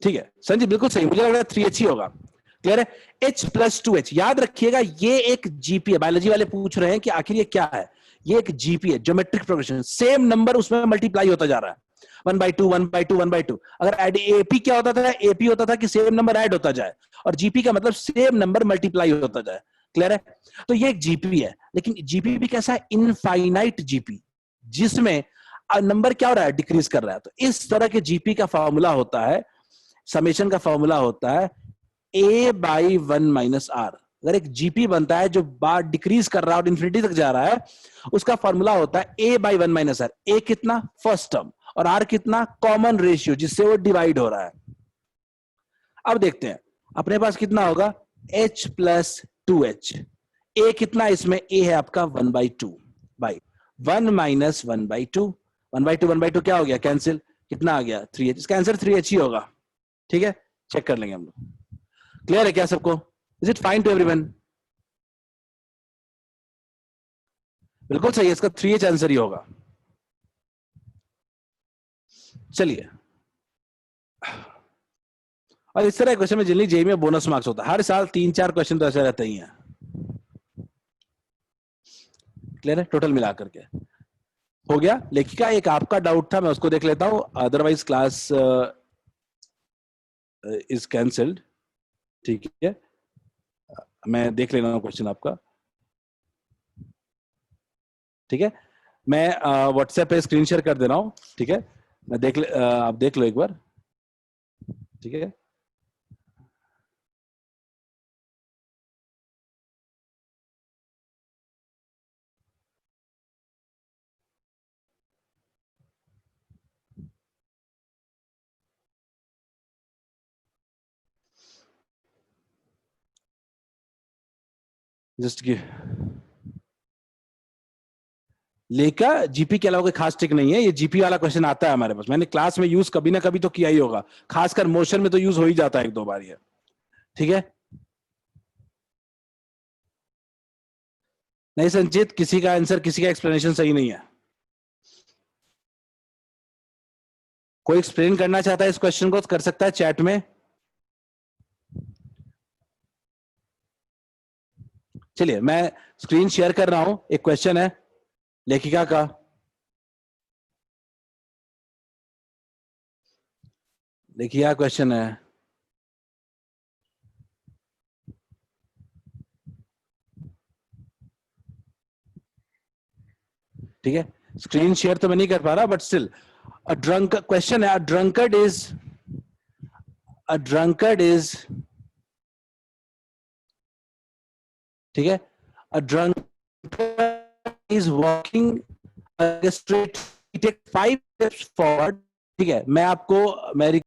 ठीक है संजीव, बिल्कुल सही। मुझे लग रहा है 3h ही होगा। क्लियर है? h plus 2h। याद रखिएगा, ये एक जीपी है। बायोलॉजी वाले पूछ रहे हैं कि आखिर ये क्या है? ये एक जीपी है, ज्योमेट्रिक प्रोग्रेशन। सेम नंबर उसमें मल्टीप्लाई होता जा रहा है, 1/2 1/2 1/2। अगर एपी क्या होता था? एपी होता था कि सेम नंबर ऐड होता जाए, और जीपी का मतलब सेम नंबर मल्टीप्लाई होता जाए। क्लियर है? तो ये एक जीपी है, लेकिन जीपी भी कैसा है? इनफाइनाइट जीपी, जिसमें नंबर क्या हो रहा है? डिक्रीज कर रहा है। तो इस तरह के जीपी का फॉर्मूला होता है, समेशन का फॉर्मूला होता है a/1 - r। अगर एक जीपी बनता है जो बार डिक्रीज कर रहा है और इंफिनिटी तक जा रहा है, उसका फॉर्मूला होता है a/1 - r। a कितना? फर्स्ट टर्म, और r कितना? कॉमन रेशियो, जिससे वो डिवाइड हो रहा है। अब देखते हैं अपने पास कितना होगा? h plus 2h। a कितना? इसमें a है आपका 1/2 बाई 1 माइनस 1/2। 1/2 1/2 क्या हो गया? कैंसिल। कितना आ गया? 3h। इसका आंसर 3h ही होगा। ठीक है, चेक कर लेंगे हम लोग। क्लियर है क्या सबको? Is it fine to everyone? बिल्कुल सही है, इसका 3h आंसर ही होगा। चलिए, और इस तरह क्वेश्चन में जनरली जेई में बोनस मार्क्स होता है। हर साल 3-4 क्वेश्चन तो ऐसे रहते ही हैं। क्लियर है? टोटल मिलाकर के हो गया। लेखिका, एक आपका डाउट था, मैं उसको देख लेता हूं, अदरवाइज क्लास इज कैंसल्ड। ठीक है, मैं देख ले रहा हूं क्वेश्चन आपका। ठीक है, मैं व्हाट्सएप पे स्क्रीन शेयर कर दे रहा हूं। ठीक है, मैं आप देख लो एक बार। ठीक है, जस्ट गिव। लेका जीपी के अलावा कोई खास ट्रिक नहीं है। ये जीपी वाला क्वेश्चन आता है हमारे पास, मैंने क्लास में यूज कभी ना कभी तो किया ही होगा, खासकर मोशन में तो यूज हो ही जाता है 1-2 बार ये। ठीक है, नहीं संचित, किसी का आंसर, किसी का एक्सप्लेनेशन सही नहीं है। कोई एक्सप्लेन करना चाहता है इस क्वेश्चन को तो कर सकता है चैट में। चलिए मैं स्क्रीन शेयर कर रहा हूं। एक क्वेश्चन है लेखिका का। देखिए क्या क्वेश्चन है। ठीक है, स्क्रीन शेयर तो मैं नहीं कर पा रहा but still a drunk question है। अ ड्रंकर्ड इज ठीक है, a drunkard is walking straight, take 5 steps forward. ठीक है, मैं आपको मैं